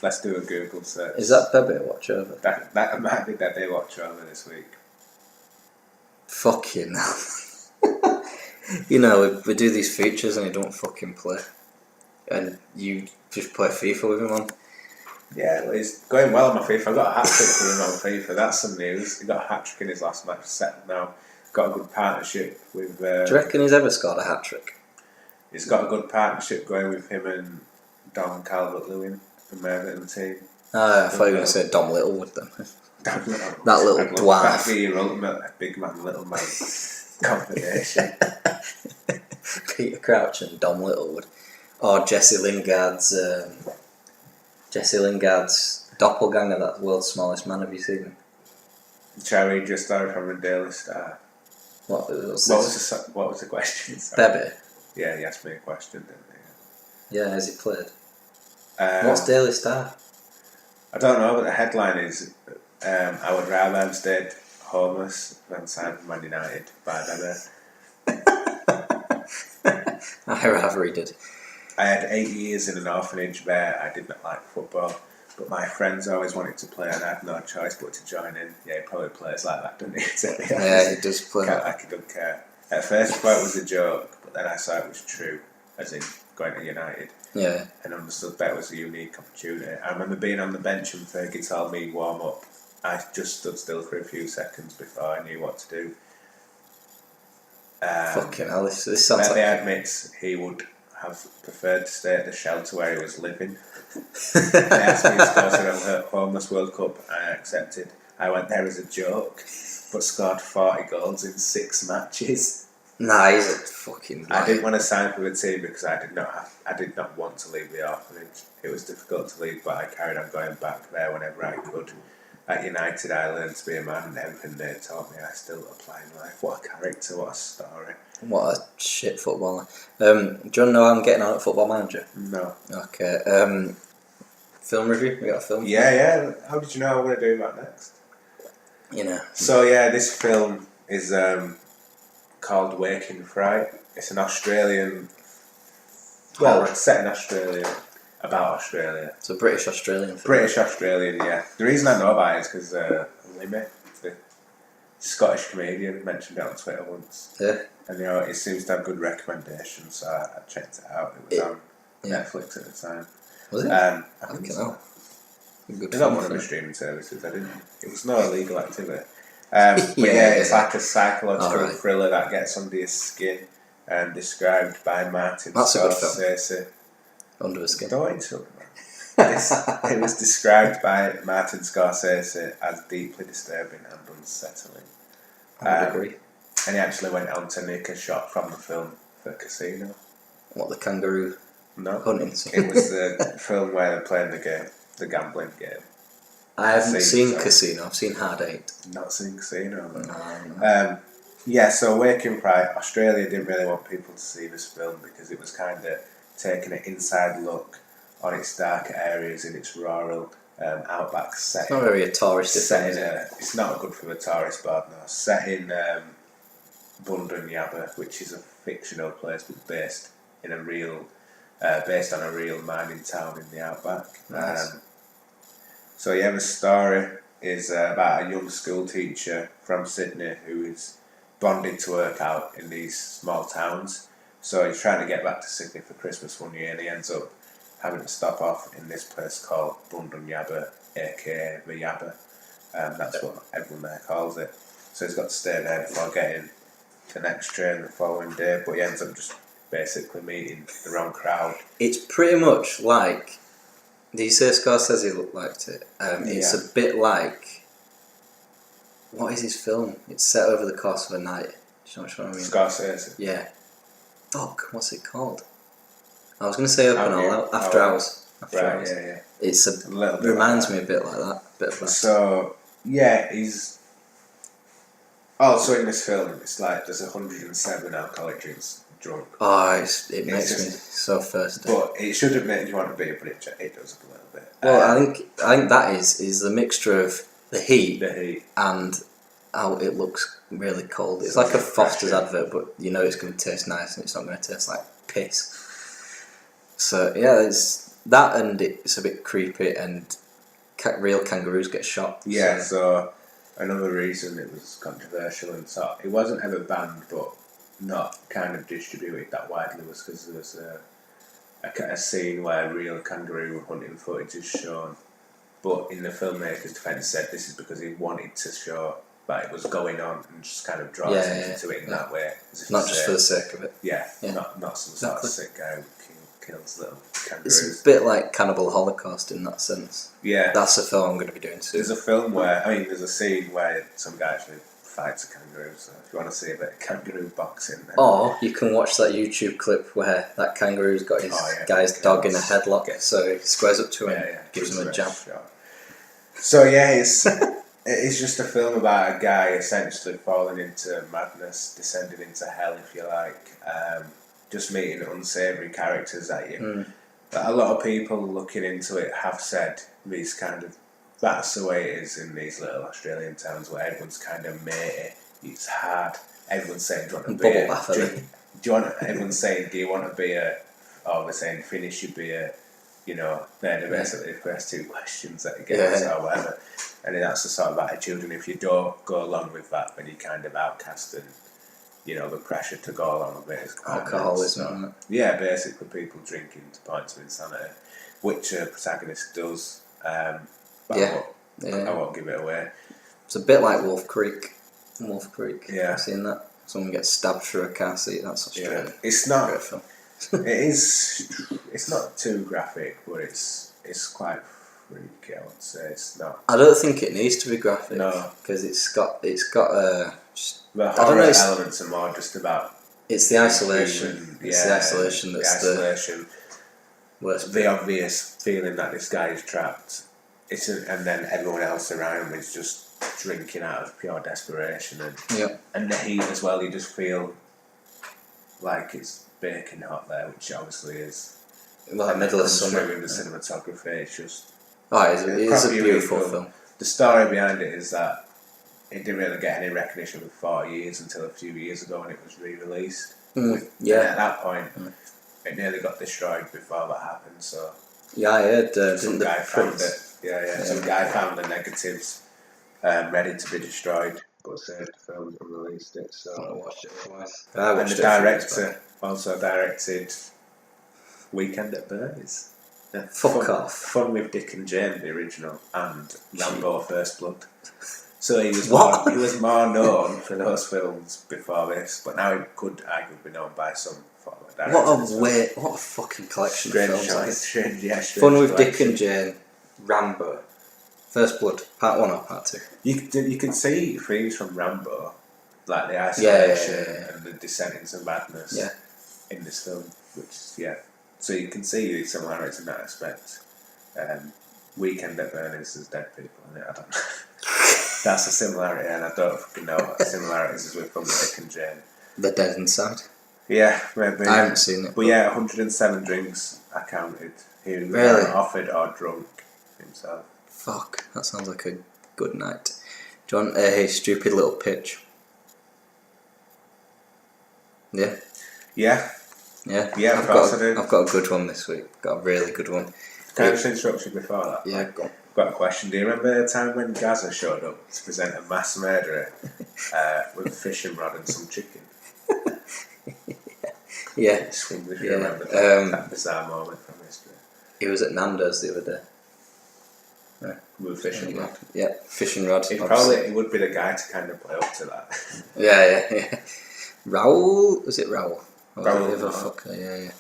Let's do a Google search. Is that Bebe watch over? That might be Bebe watch over this week. Fucking hell. You know, we do these features and you don't fucking play. And you just play FIFA with him on. Yeah, well, he's going well on my FIFA. I got a hat-trick for him on FIFA. That's some news. He got a hat-trick in his last match. Set now. Got a good partnership with... Do you reckon he's ever scored a hat-trick? He's got a good partnership going with him and Dom Calvert-Lewin from Everton team. I thought you were going to say Dom Littlewood then. That little dwarf. That'd be your ultimate big man, little man combination. Peter Crouch and Dom Littlewood. Or Jesse Lingard's doppelganger, that world's smallest man. Have you seen him? Shall we just start from the Daily Star? What was the question? Sorry. Bebe? Yeah, he asked me a question, didn't he? Yeah, has he played? What's Daily Star? I don't know, but the headline is I would rather have stayed homeless than signed for Man United by Bebe. I rather he did. I had 8 years in an orphanage where I did not like football, but my friends always wanted to play and I had no choice but to join in. Yeah, he probably plays like that, doesn't he? Yeah, he does play like he don't care. At first I thought it was a joke, but then I saw it was true, as in going to United. Yeah. And understood that was a unique opportunity. I remember being on the bench and Fergie told me warm up. I just stood still for a few seconds before I knew what to do. Fucking hell, this sounds Bebe like... admits he would have preferred to stay at the shelter where he was living. They asked me to go to the Homeless World Cup. I accepted. I went there as a joke, but scored 40 goals in 6 matches. Nah, he's a fucking liar. I didn't want to sign for the team because I did not want to leave the orphanage. It was difficult to leave, but I carried on going back there whenever I could. At United, I learned to be a man, and everything they taught me, I still apply in life. What a character! What a story! What a shit footballer. Do you want to know how I'm getting on at Football Manager? No. Okay. Film review. We got a film. Yeah. How did you know I'm going to do that next? You know. So yeah, this film is called Waking Fright. It's an Australian. Well, it's set in Australia, about Australia. It's a British Australian film. British Australian, yeah. The reason I know about it is because Limmy, the Scottish comedian, mentioned it on Twitter once. Yeah. And you know, it seems to have good recommendations, so I checked it out. It was on Netflix at the time. Was it? I I think don't so. know. Good It's not film one of for the it. streaming services. It was not illegal activity. But it's like a psychological thriller that gets under your skin, described by Martin That's a good film. Scorsese. Under the skin. Don't interrupt me. It was described by Martin Scorsese as deeply disturbing and unsettling. I would agree. And he actually went on to nick a shot from the film for Casino. What, the kangaroo No, hunting scene? it was the film where they're playing the game, the gambling game. I haven't seen so. Casino. I've seen Hard 8. Not seen Casino. No. Yeah, so Waking Fright, Australia didn't really want people to see this film because it was kind of taking an inside look on its darker areas in its rural outback setting. It's not very a tourist Set film. in it's not good for the tourist board now. Set in Bundunyabba, which is a fictional place but based on a real mining town in the outback. Nice. So yeah, the story is about a young school teacher from Sydney who is bonded to work out in these small towns. So he's trying to get back to Sydney for Christmas one year and he ends up having to stop off in this place called Bundunyabba, aka the Yabba. That's what everyone there calls it. So he's got to stay there before getting the next train the following day, but he ends up just basically meeting the wrong crowd. It's pretty much like... Did you say Scorsese liked it? It's a bit like... What is his film? It's set over the course of a night. Do you know what I mean? Scorsese. Yeah. Fuck, what's it called? I was going to say After Hours. After Right, Hours. yeah. It's A little bit reminds like me a bit like that. Bit of that. So, yeah, he's... Also in this film, it's like there's 107 alcoholic drinks drunk. Oh, it makes just- me so thirsty. But it should have made you want to be, but it does a little bit. Well, I think that is the mixture of the heat The heat. and how it looks really cold. It's like a Foster's advert, but you know it's going to taste nice and it's not going to taste like piss. So yeah, that, and it's a bit creepy, and real kangaroos get shot. Yeah, so another reason it was controversial and so it wasn't ever banned, but not kind of distributed that widely was because there was a scene where real kangaroo hunting footage is shown, but in the filmmaker's defence said this is because he wanted to show that it was going on and just kind of draw attention to it in that way. Not just for the sake of it. Yeah. Not some sort of sick guy who kills little kangaroos. It's a bit like Cannibal Holocaust in that sense. Yeah. That's a film I'm going to be doing soon. There's a film where, there's a scene where some guy actually fights a kangaroo, so if you want to see a bit of kangaroo boxing then... Or you can watch that YouTube clip where that kangaroo's got his guy's dog in a headlock, so he squares up to him and gives him a jab. So it's just a film about a guy essentially falling into madness, descending into hell, if you like, just meeting unsavoury characters at you. But a lot of people looking into it have said these kind of, that's the way it is in these little Australian towns where everyone's kind of matey, it's hard, everyone's saying, do you want a beer? Everyone's saying, do you want a beer? Or they're saying, finish your beer. You know, they're basically the first two questions that you get or whatever. And that's the sort of attitude, and if you don't go along with that, then you're kind of outcast, and the pressure to go along with it is quite alcoholism. Yeah, basically people drinking to points of insanity, which a protagonist does. But I won't give it away. It's a bit like Wolf Creek. Yeah. I've seen that. Someone gets stabbed through a car seat. That's Australian. Yeah. It's not. Great film. It's not too graphic, but it's quite freaky. I would say it's not. I don't think it needs to be graphic. No, because it's got a. The horror elements are more just about. It's the isolation. It's the isolation that's the isolation. The obvious feeling that this guy is trapped. And then everyone else around him is just drinking out of pure desperation, and the heat as well. You just feel like it's baking hot there, which obviously is. Like middle of summer. With the cinematography, it's just. It's a beautiful film. The story behind it is that it didn't really get any recognition for 40 years until a few years ago when it was re-released. And at that point, it nearly got destroyed before that happened. So. Yeah, I heard. Some guy found it. Some guy found the negatives ready to be destroyed, but saved the film and released it. So I watched it twice. And the director also directed Weekend at Bernie's. Fuck off. Fun with Dick and Jane, the original, and Rambo First Blood. So he was more known for those films before this, but now he could arguably be known by some form of director. What a fucking collection of films. Strange Fun with Dick and Jane, Rambo, First Blood, Part 1 or Part 2? You can see themes from Rambo, like the isolation and the descent into madness in this film, so you can see the similarities in that aspect. Weekend at Bernie's, there's dead people in it, I don't know. That's a similarity, and I don't fucking know what the similarities is with Fun with Dick and Jane. The Dead Inside? Yeah, maybe. I haven't seen it. But 107 drinks I counted. He was offered or drunk himself. Fuck, that sounds like a good night. Do you want a stupid little pitch? Yeah? Yeah. Yeah? Yeah, of course I do. I've got a good one this week. Got a really good one. Can I just interrupt you before that? Yeah, go on. I've got a question. Do you remember the time when Gaza showed up to present a mass murderer with a fishing rod and some chicken? Yeah. If you remember that bizarre moment from history. He was at Nando's the other day. With fishing rod. Yeah, fishing rod. He would be the guy to kind of play up to that. Yeah. Raoul? Was it Raoul? Raoul. Yeah,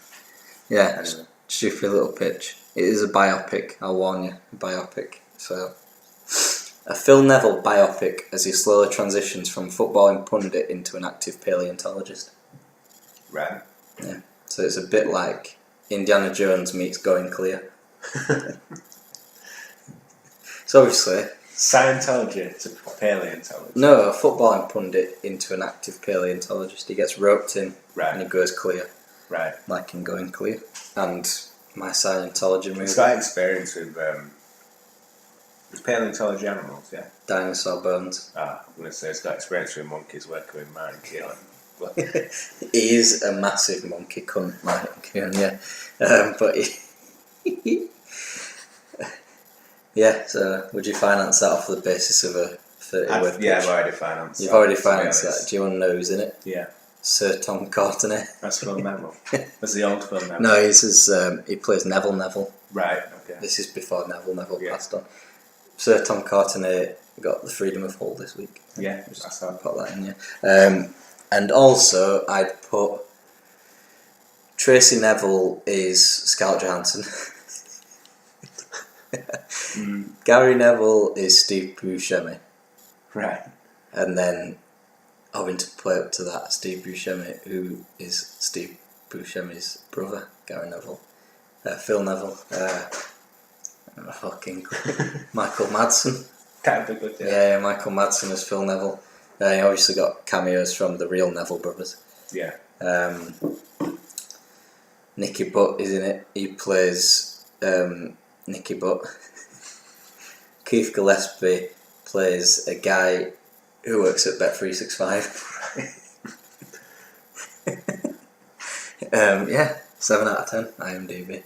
anyway. Stupid little pitch. It is a biopic, I'll warn you. A biopic. So, a Phil Neville biopic as he slowly transitions from footballing pundit into an active paleontologist. Right. Yeah. So it's a bit like Indiana Jones meets Going Clear. So obviously... Scientology to paleontology. No, a footballing pundit into an active paleontologist. He gets roped in and he goes clear. Right. Like in Going Clear. And my Scientology movie. He's got experience with paleontology animals, yeah? Dinosaur bones. I'm going to say he's got experience with monkeys working with Martin Keelan. He is a massive monkey cunt, Martin Keelan, yeah. But Yeah, so would you finance that off the basis of a 30-word pitch? Yeah, I've already financed You've that. already financed that. Do you want to know who's in it? Yeah. Sir Tom Courtenay. That's Phil Neville. That's the old Phil Neville. No, he plays Neville. Right, okay. This is before Neville passed on. Sir Tom Courtenay got the Freedom of Hull this week. Yeah, that's how I put that in, yeah. And also, I'd put Tracy Neville is Scarlett Johansson. Gary Neville is Steve Buscemi. Right. And then, having to play up to that, Steve Buscemi, who is Steve Buscemi's brother, Gary Neville. Phil Neville. Fucking Michael Madsen. That'd be good, Yeah, Michael Madsen as Phil Neville. He obviously got cameos from the real Neville brothers. Yeah. Nicky Butt is in it. He plays Nicky Butt. Keith Gillespie plays a guy who works at Bet365. Yeah, 7 out of 10 IMDb.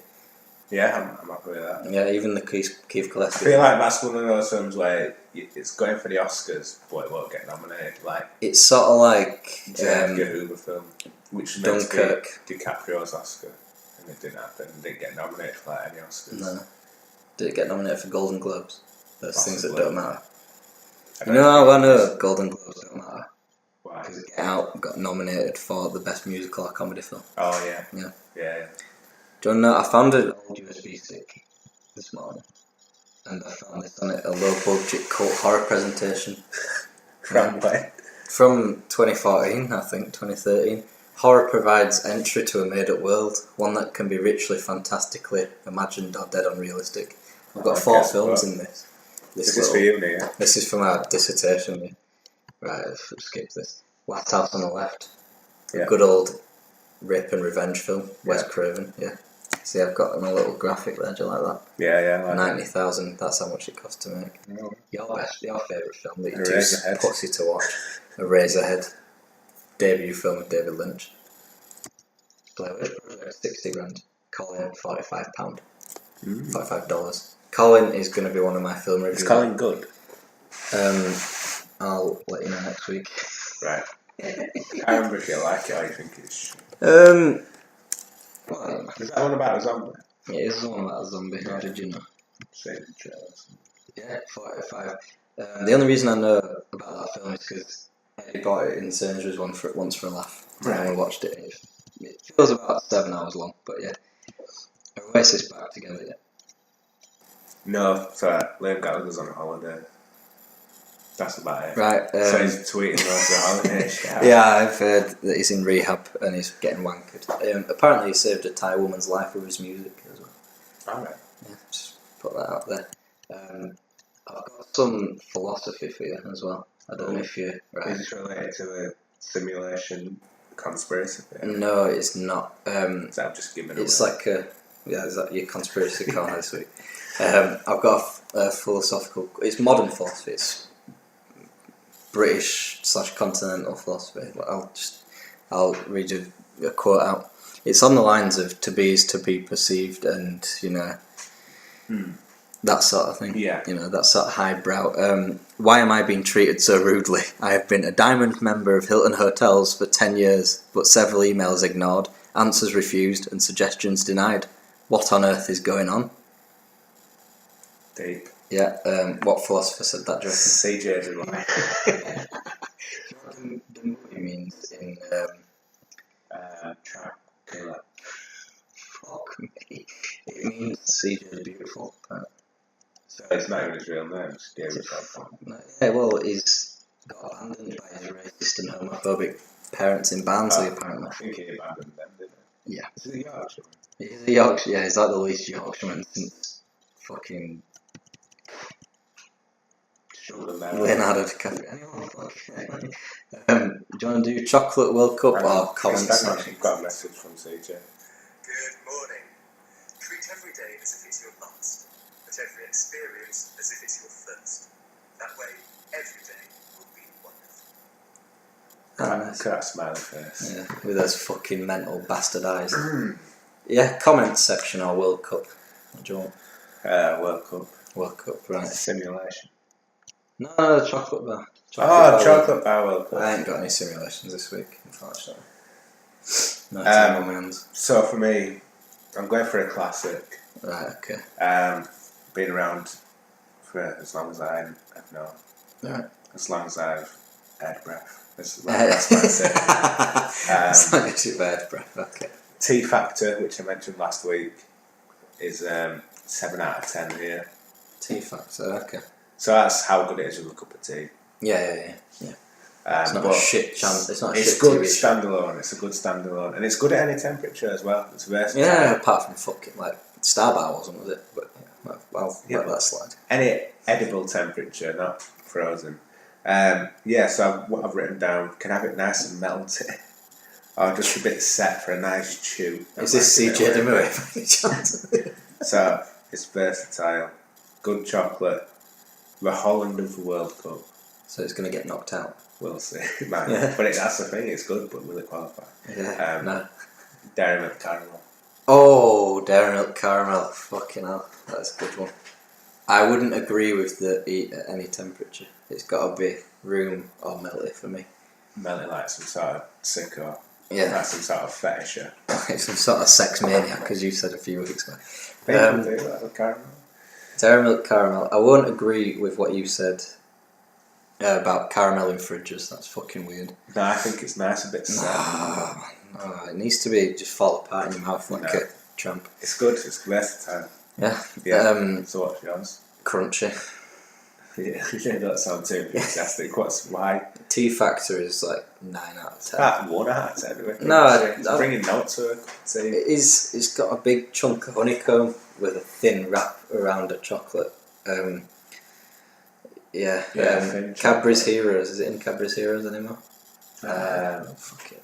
Yeah, I'm happy with that. Yeah, even the Keith Gillespie. I feel like that's one of those films where it's going for the Oscars, but it won't get nominated. Like it's sort of like the Edgar Hoover film, which was meant Dunkirk. to be DiCaprio's Oscar, and it didn't happen. It didn't get nominated for like any Oscars. No. Did it get nominated for Golden Globes? Those Possibly. things that don't matter. I You know how I know Golden Globes don't matter? Why? Because Get Out got nominated for the best musical or comedy film. Oh yeah. Yeah. Yeah. Do you know, I found an old USB stick this morning, and I found this on it, a low-budget cult horror presentation. From when? From 2014, I think, 2013. Horror provides entry to a made-up world, one that can be richly, fantastically imagined or dead unrealistic. I've got 4 films in this. This is for you, Nia. This is from our dissertation. Yeah. Right, let's skip this. Last House on the Left. Yeah. Good old rape and revenge film. Wes Yeah. Craven, yeah. See, I've got a little graphic there, do you like that? Yeah. Like 90,000, that's how much it cost to make. Your favourite film that you do Eraserhead. pussy to watch. Eraserhead. Debut film with David Lynch. Blair 60 grand. Colin, £45. $45. Colin is going to be one of my film reviews. Is Colin good? I'll let you know next week. Right. I remember if you like it or you think it's. Well, Is that one about a zombie? it is the one about a zombie. How did you know? Same trailers. Yeah, 45. The only reason I know about that film is because I bought it in Sainsbury's once for a laugh. And I watched it. It feels about 7 hours long, but yeah. Oasis back together yet? No, sorry. Liam Gallagher's on a holiday. That's about it. Right. So he's tweeting about the holiday shit. Yeah, I've heard that he's in rehab and he's getting wankered. Apparently he saved a Thai woman's life with his music as well. Alright. Yeah, just put that out there. I've got some philosophy for you as well. I don't know if you're right. Is this related to the simulation conspiracy thing? No, it's not. Is that just giving It's away? like is that your conspiracy corner this week? I've got a philosophical. It's modern philosophy. It's British/continental philosophy. I'll read a quote out. It's on the lines of "to be is to be perceived," and that sort of thing. Yeah. That sort of highbrow. Why am I being treated so rudely? I have been a diamond member of Hilton Hotels for 10 years, but several emails ignored, answers refused, and suggestions denied. What on earth is going on? Deep. Yeah. What philosopher said that, do you reckon? CJ July. The movie means in Trap killer. fuck me. It means CJ is beautiful. So it's not even his real name, it's gave himself one. Yeah, well, he's got abandoned by his racist and homophobic parents in Barnsley, apparently. I think he abandoned them, didn't he? Yeah. Is he Yorkshire? He's a Yorkshire, yeah, he's like the least Yorkshireman since fucking Leonardo DiCaprio. Do you want to do Chocolate World Cup or comments? You've got a message from CJ. Good morning. Treat every day as if it's your last, but every experience as if it's your first. That way, every day will be wonderful. Nice. Look at that smiley face. Yeah, with those fucking mental bastard eyes. Yeah, comments section or World Cup. What do you want? World Cup. World Cup, right? Simulation. No, chocolate bar. Chocolate bar World Cup. I ain't got any simulations this week, unfortunately. No time on my hands. So for me, I'm going for a classic. Right, okay. Been around for as long as I've known. Right. As long as I've had breath. That's what I say. As long as you've had breath, okay. T Factor, which I mentioned last week, is 7 out of 10 here. T Factor, okay. So that's how good it is with a cup of tea. Yeah. It's not a shit chance. It's not a it's shit good TV show. standalone. It's a good standalone, and it's good at any temperature as well. It's versatile. Yeah, apart from fucking like Starbar wasn't, was it? But yeah, I'll let that slide. Any edible temperature, not frozen. So what I've written down, can have it nice and melty, or just a bit set for a nice chew. Is this CJ de Murray by any chance? So it's versatile, good chocolate. We're Holland of the World Cup. So it's going to get knocked out. We'll see. It might. Yeah. But that's the thing, it's good, but will it qualify? Yeah. No. Dairy Milk Caramel. Oh, Dairy Milk Caramel. Fucking hell. That's a good one. I wouldn't agree with the eat at any temperature. It's got to be room or melty for me. Melty like some sort of sicko. Yeah. Like some sort of fetisher. Like some sort of sex maniac, as you said a few weeks ago. People do that with caramel. Dairy Milk Caramel. I won't agree with what you said about caramel in fridges. That's fucking weird. No, I think it's nice, a bit sad. No, it needs to be just fall apart in your mouth like a tramp. It's good, it's versatile. Yeah. So what's yours? Crunchy. Yeah, you don't sound too enthusiastic. Why? T Factor is like 9 out of 10. That 1 out of 10. Really. No, it's bringing notes to it. It's got a big chunk of honeycomb with a thin wrap around a chocolate. Cadbury's Heroes. Is it in Cadbury's Heroes anymore? Fuck it.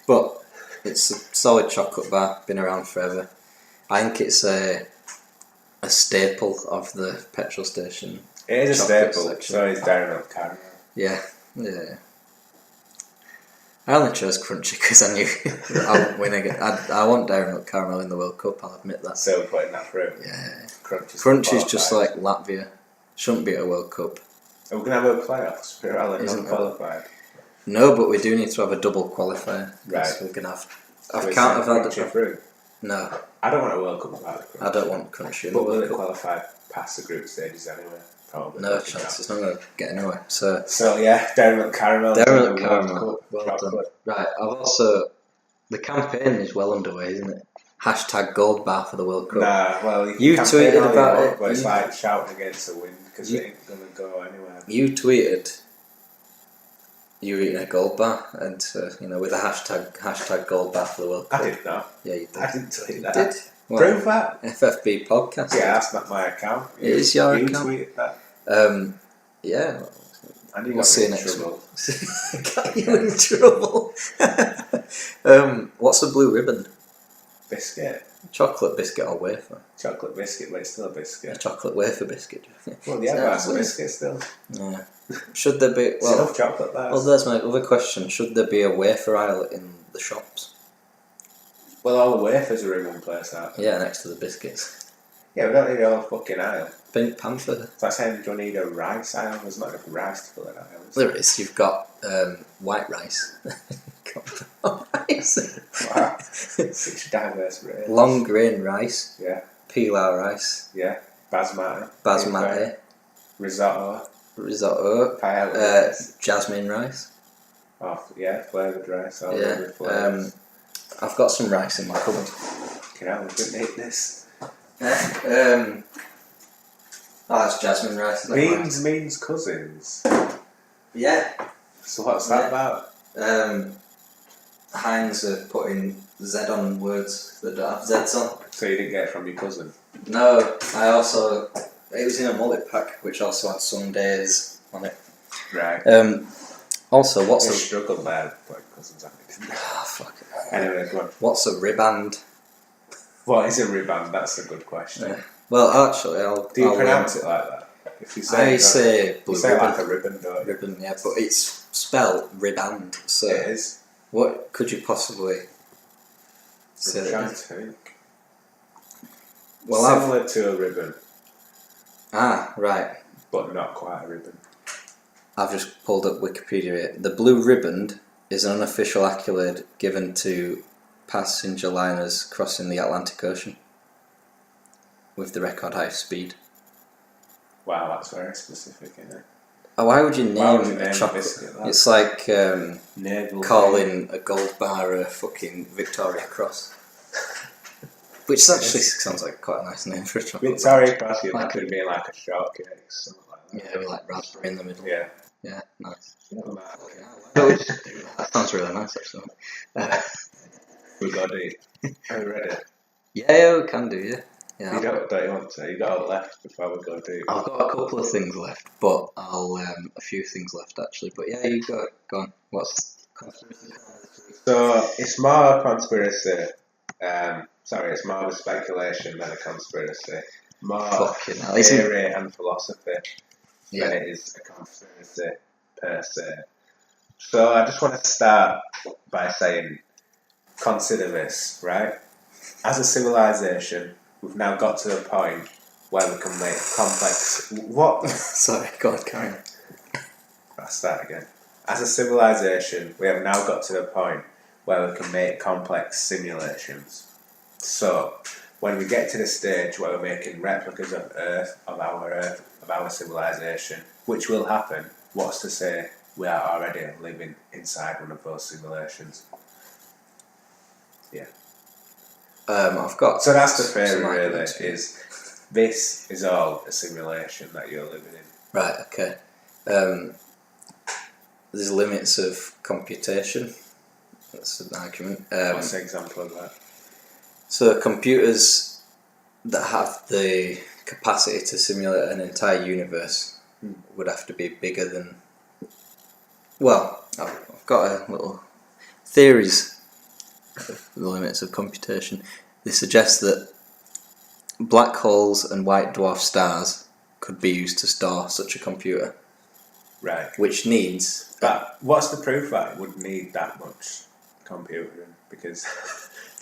But it's a solid chocolate bar. Been around forever. I think it's a staple of the petrol station. It is a chocolate staple. section. So is Dairy Milk Caramel. Yeah. I only chose Crunchie because I knew that I wouldn't win again. I want Dairy Milk Caramel in the World Cup, I'll admit that. So we're putting that through. Yeah. Crunchie's just like Latvia. Shouldn't be at a World Cup. Are we going to have a playoffs? We're all Isn't qualified. No, but we do need to have a double qualifier. Right. So we can have. I can't have had through. No. I don't want a World Cup without the Crunchie. I don't want Crunchie in but the World will it Cup. qualify past the group stages anyway? Probably. No chance. It's not going to get anywhere. So yeah, Dairy Milk Caramel. Dairy Milk Caramel. Well done. Right. I've also. The campaign is well underway, isn't it? #, gold bar for the World Cup. Nah, well, you tweeted about it. But it's like shouting against the wind because it ain't going to go anywhere. You tweeted you were eating a gold bar and with a #, gold bar for the World Cup. I did not. Yeah, you did. I didn't tweet that. Did? Well, prove that. FFB podcast. Yeah, that's not my account. It is your you account. You tweeted that. Yeah. And you we'll got see in next trouble. Got you in trouble. What's a blue ribbon? Biscuit. Chocolate biscuit or wafer? Chocolate biscuit, but it's still a biscuit. A chocolate wafer biscuit. Well, yeah, but it's a biscuit still. Yeah. Should there be? It's enough chocolate bars. Well, there's my other question. Should there be a wafer aisle in the shops? Well, all the wafers are in one place, aren't they? Yeah, next to the biscuits. Yeah, we don't need a whole fucking aisle. Pink Panther. So I'm saying, do you need a rice aisle? There's not enough rice to fill an aisle. There is. You've got white rice. rice. Wow. Such a diverse range. Long grain rice. Yeah. Pilau rice. Yeah. Basmati. Risotto. Paella. Jasmine rice. Oh, yeah, flavoured rice. All Yeah. over flavours. I've got some rice in my cupboard. You know, we couldn't eat this. That's jasmine rice. Means cousins. Yeah. So what's that about? Heinz are putting Z on words that don't have Zs on. So you didn't get it from your cousin? No, it was in a multi-pack which also had Sundays on it. Right. Also, what's I a... struggled there putting cousins on it. Fuck it. Anyway, go on. What's a riband? What is a riband? That's a good question. Yeah. Well, actually, Do you pronounce it like that? If you say I say blue you say ribbon. like a ribbon, don't you? Ribbon, yeah, but it's spelled riband. So It is. what could you possibly say? I'm trying to think. Well, similar to a ribbon, right. but not quite a ribbon. I've just pulled up Wikipedia here. The blue riband is an unofficial accolade given to passenger liners crossing the Atlantic Ocean with the record high speed. Wow, that's very specific, isn't it? Oh, why would you name a a chocolate? biscuit that? It's like Naval calling a gold bar a fucking Victoria Cross. Which actually sounds like quite a nice name for a chocolate Victoria Cross, Like could be like a shortcake, something like that. Yeah, with like raspberry in the middle. Yeah. Yeah, nice. Yeah. That sounds really nice, actually. We got it. Are you ready? Yeah, we can do, yeah. You don't you want to? You got all left before we go do. I've got a couple of things left, but I'll a few things left actually. But yeah, you go on. What's conspiracy? So it's more conspiracy. Sorry, it's more of a speculation than a conspiracy. More Fucking hell, theory and philosophy Yeah. than it is a conspiracy per se. So I just want to start by saying, consider this, right? As a civilization, we've now got to the point where we can make complex. What? Sorry, go on, carry on. I'll start again. As a civilization, we have now got to the point where we can make complex simulations. So, when we get to the stage where we're making replicas of Earth, of our civilization, which will happen, what's to say we are already living inside one of those simulations? Yeah. I've got. So that's the theory, some really. arguments here. Is this is all a simulation that you're living in? Right. Okay. There's limits of computation. That's an argument. What's an example of that? So computers that have the capacity to simulate an entire universe would have to be bigger than. Well, I've got a little theories of the limits of computation. They suggest that black holes and white dwarf stars could be used to store such a computer, Right. which needs. But what's the proof that it would need that much computing? Because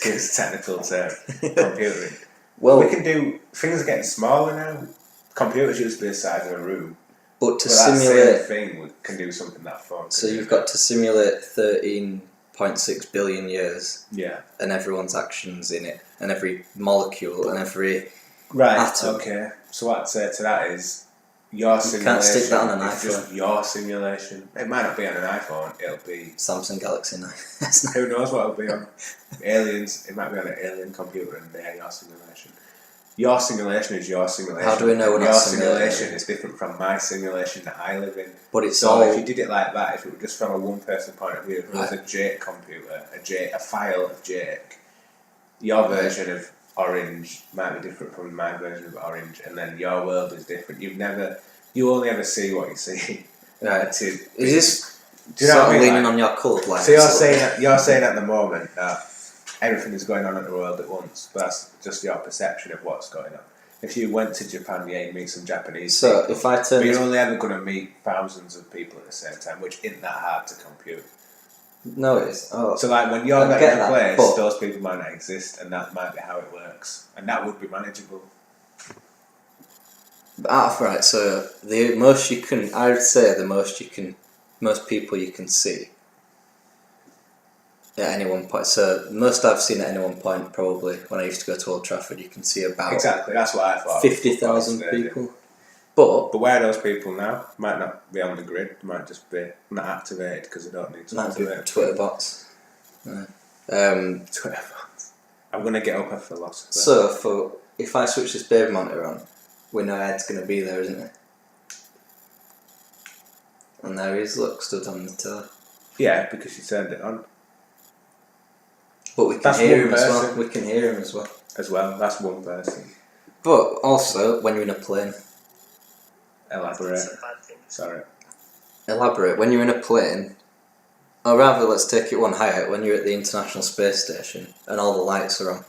to use a technical term, computing. Well, We can do things are getting smaller now. Computers used to be the size of a room. but to But that simulate. same thing can do something that fun. So you've got to simulate 13.6 billion years Yeah. and everyone's actions in it, and every molecule and every Right. atom. Okay. So what I'd say to that is your simulation. can't stick that on an is just iPhone. your simulation. It might not be on an iPhone. It'll be. Samsung Galaxy 9. That's not- Who knows what it'll be on? Aliens. It might be on an alien computer, and they're your simulation. Your simulation is your simulation. How do we know we're not your simulating? simulation is different from my simulation that I live in. But it's So all. if you did it like that, if it were just from a one-person point of view, if it was Right. a Jake computer, a file of Jake, your version of Orange might be different from my version of Orange, and then your world is different. You only ever see what you see. Right. To- Is this do you know sort what I of mean? leaning Like, on your coloured lines? so you're saying at the moment that everything is going on in the world at once, but that's just your perception of what's going on. If you went to Japan, yeah, you'd meet some Japanese So people. if I turn But this. you're only ever going to meet thousands of people at the same time, which isn't that hard to compute. No, it is. Oh. So like when you're I not get in a that, place, but- those people might not exist, and that might be how it works, and that would be manageable. Right, so the most you can. I would say the most you can. Most people you can see at any one point. So most I've seen at any one point, probably when I used to go to Old Trafford, you can see about Exactly, that's what I thought. 50,000 people. But But where are those people now? Might not be on the grid. Might just be not activated because they don't need to might be activate. Twitter bots. Yeah. Twitter bots. I'm going to get up a philosopher. So if I switch this Bebe monitor on, we know Ed's going to be there, isn't he? And there he is, look, stood on the telly. Yeah, because you turned it on But we can That's hear one him as well. person. We can hear him as well. as well. That's one person. But also, when you're in a plane, Elaborate. Some bad things. Sorry. elaborate. When you're in a plane, or rather, let's take it one higher. When you're at the International Space Station and all the lights are on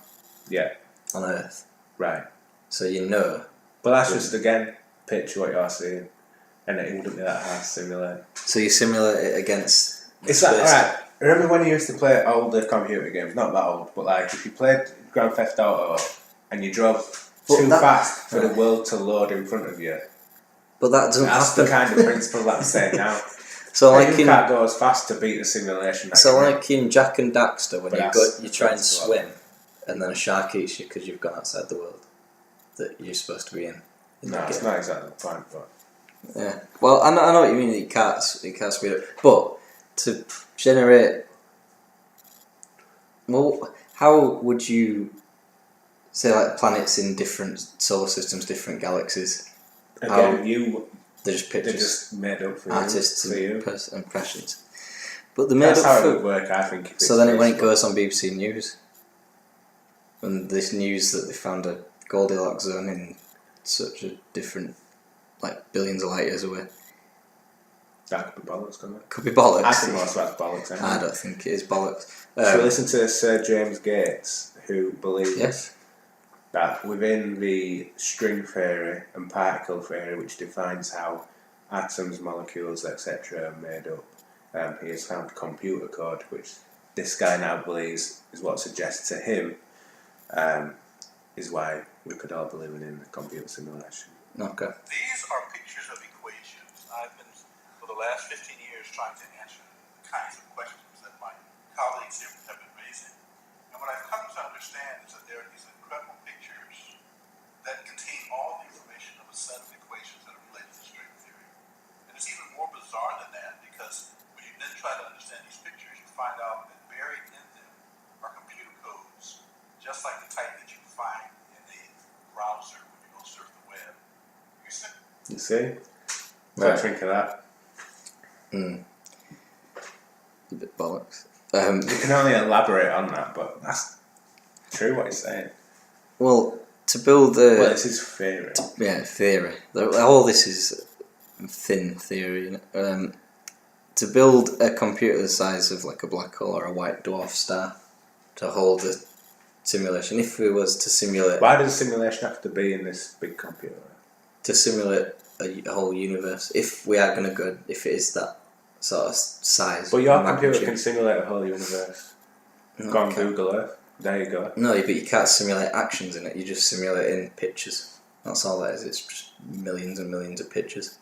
Yeah. on Earth, Right. so you know. But that's just again picture what you're seeing, and it wouldn't be that hard to simulate. So you simulate it against. It's like, alright, remember when you used to play older computer games? Not that old, but like if you played Grand Theft Auto and you drove too fast for the world to load in front of you. But that doesn't That's happen. the kind of principle that I'm saying now. So like like you in, can't go as fast to beat the simulation. so like in Jack and Daxter, when But you try and that's swim, and then a shark eats you because you've gone outside the world that you're supposed to be in. No, it's not exactly the point, but yeah. Well, I know what you mean. That you can't speed up, but to generate. Well, how would you say like planets in different solar systems, different galaxies? again, They're just they're pictures, just made up for artists' you. impressions. But they're made That's up how for. it would work, I think. So then when it goes on BBC News, when this news that they found a Goldilocks zone in such a different, like billions of light years away. That could be bollocks, couldn't it? Could be bollocks. I think most of that's bollocks. Anyway. I don't think it is bollocks. So listen to Sir James Gates, who believes Yes. that within the string theory and particle theory, which defines how atoms, molecules, etc. are made up, he has found computer code, which this guy now believes is what suggests to him is why we could all believe in a computer simulation. Okay. These are pictures of equations. I've been, for the last 15 years, trying to answer the kinds of questions that my colleagues here have been raising. And what I've come to understand is that there are these incredible pictures that contain all the information of a set of equations that are related to string theory. And it's even more bizarre than that, because when you then try to understand these pictures, you find out that buried in them are computer codes, just like the type that you find in a browser when you go surf the web. You see? What Right. do you think of that? A bit bollocks. You can only elaborate on that, but that's true what he's saying. Well, to build Well, it's his theory. theory. All this is thin theory. To build a computer the size of like a black hole or a white dwarf star to hold a simulation. If we was to simulate, Why does simulation have to be in this big computer? to simulate a whole universe, if we are going to go, if it is that sort of size. But your and computer magnitude. can simulate a whole universe. No, Go on it can't. Google Earth. There you go. No, but you can't simulate actions in it. You just simulate in pictures. That's all that is. It's just millions and millions of pictures,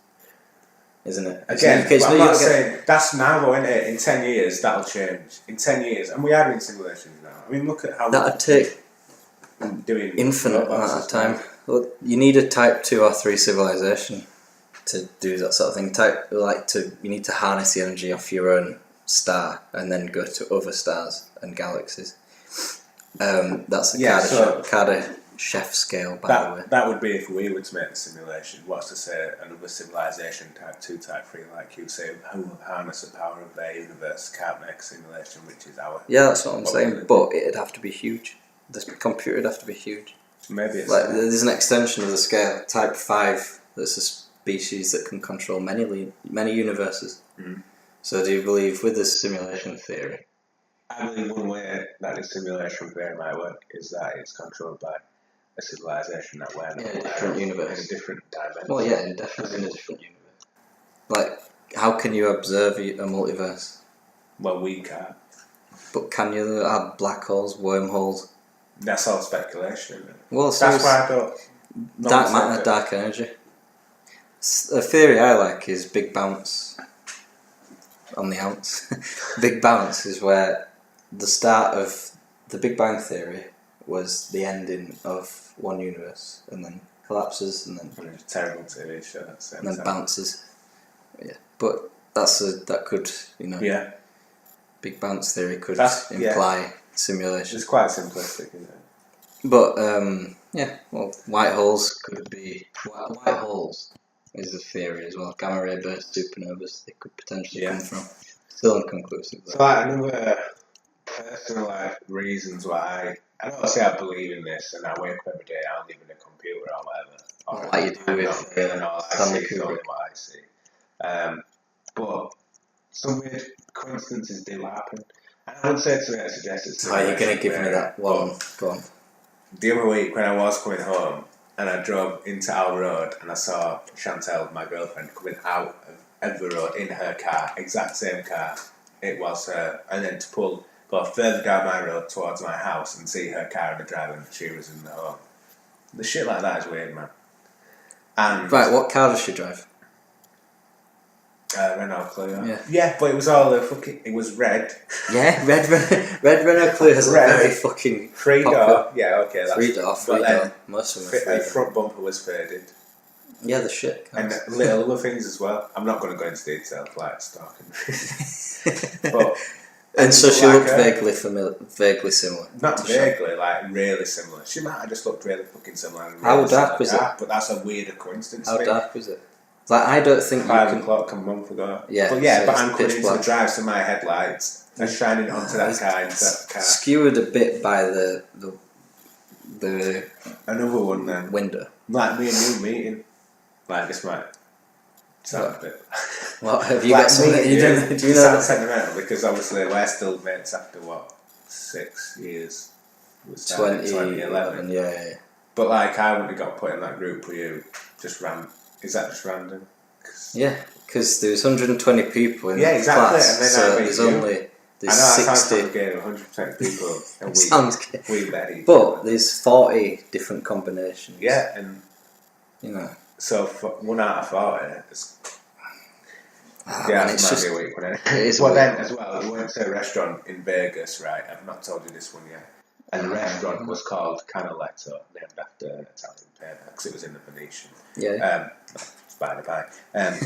isn't it? Again, Okay, so I'm you not don't get- saying that's now though, isn't it? In 10 years, that'll change. In 10 years, and we are in simulations now. I mean, look at how that'd take we're doing infinite robots amount of as well. time. Well, you need a type 2 or 3 civilization to do that sort of thing. You need to harness the energy off your own star and then go to other stars and galaxies. That's the Carter chef scale, by the way. That would be if we were to make a simulation. What's to say another civilization, type 2, type 3, like you say, who will harness the power of their universe, can't make a simulation which is our... Yeah, that's what I'm What saying. would it But it'd have to be huge. The computer would have to be huge. Maybe it's... Like there's an extension of the scale. Type 5. That's a species that can control many universes. Mhm. So do you believe with the simulation theory? I believe one way that the simulation theory might work is that it's controlled by a civilization that we're not Yeah, a aware different of, universe. in a different dimension. Well, yeah, definitely in a different universe. Like, how can you observe a multiverse? Well, we can't. But can you have black holes, wormholes? That's all speculation, isn't it? Well, so That's why I don't... dark matter, dark energy. A theory I like is Big Bounce. On the ounce. Big Bounce is where the start of the Big Bang Theory was the ending of one universe and then collapses and then It's a terrible TV show. and then bounces. Yeah, but that could Yeah, Big Bounce theory could That's- imply simulation. it's quite simplistic, isn't it? But white holes could be white holes is a theory as well. Gamma ray burst supernovas they could potentially come from. Still inconclusive. So like another personal reasons why I don't say I believe in this and I wake up every day I live in a computer or whatever. Or Like you do I'm with, not feeling all I Stanley see is only Kubrick. what I see. But some weird coincidences do happen. And I would say to it, I suggest it's... Oh, you're going to give me that one. Go on. The other week when I was coming home and I drove into our road and I saw Chantel, my girlfriend, coming out of Edinburgh Road in her car, exact same car, it was her, and then to go further down my road towards my house and see her car in the driveway and she was in the home. The shit like that is weird, man. And Right, what car does she drive? Renault Clio. Yeah. Yeah, but it was all the fucking. It was red. Yeah, red Renault Clio has a Red. very fucking Three popular. door. Yeah, okay. That's Three door. Most of them are three The door. front bumper was faded. Yeah, the shit. And little other things as well. I'm not going to go into detail, like stalking. But and so she like looked her. vaguely similar. Not to vaguely, like really similar. She might have just looked really fucking similar. And How really dark was similar car, But that's a weirder coincidence. How to me. dark was it? Like, I don't think 5 you o'clock a month ago. Yeah, But yeah, so but it's I'm coming pitch into the black. drive, so my headlights are shining onto that car. Skewered a bit by the Another one then. window. Like me and you meeting. Like this might sound a bit. What have you Like got something? me and You don't, do you know sound that? sentimental because obviously we're still mates after what 6 years. We started in 2011. Yeah. But like I wouldn't have got put in that group with you. Just Is that just random? Yeah, because there was 120 people in Yeah, the exactly, class, and then so I meet there's you. only I there's know I 60. sounds good. 100% people. And Sounds good. we met each But other. there's 40 different combinations. Yeah, and You know. so for 1 out of 40. It's, Man, yeah, it's it's just. might be a week one. It is Well, weird. then as well, I went to a restaurant in Vegas, right? I've not told you this one yet. And the restaurant was called Canaletto, named after Italian painter, because it was in the Venetian. Yeah. By the by.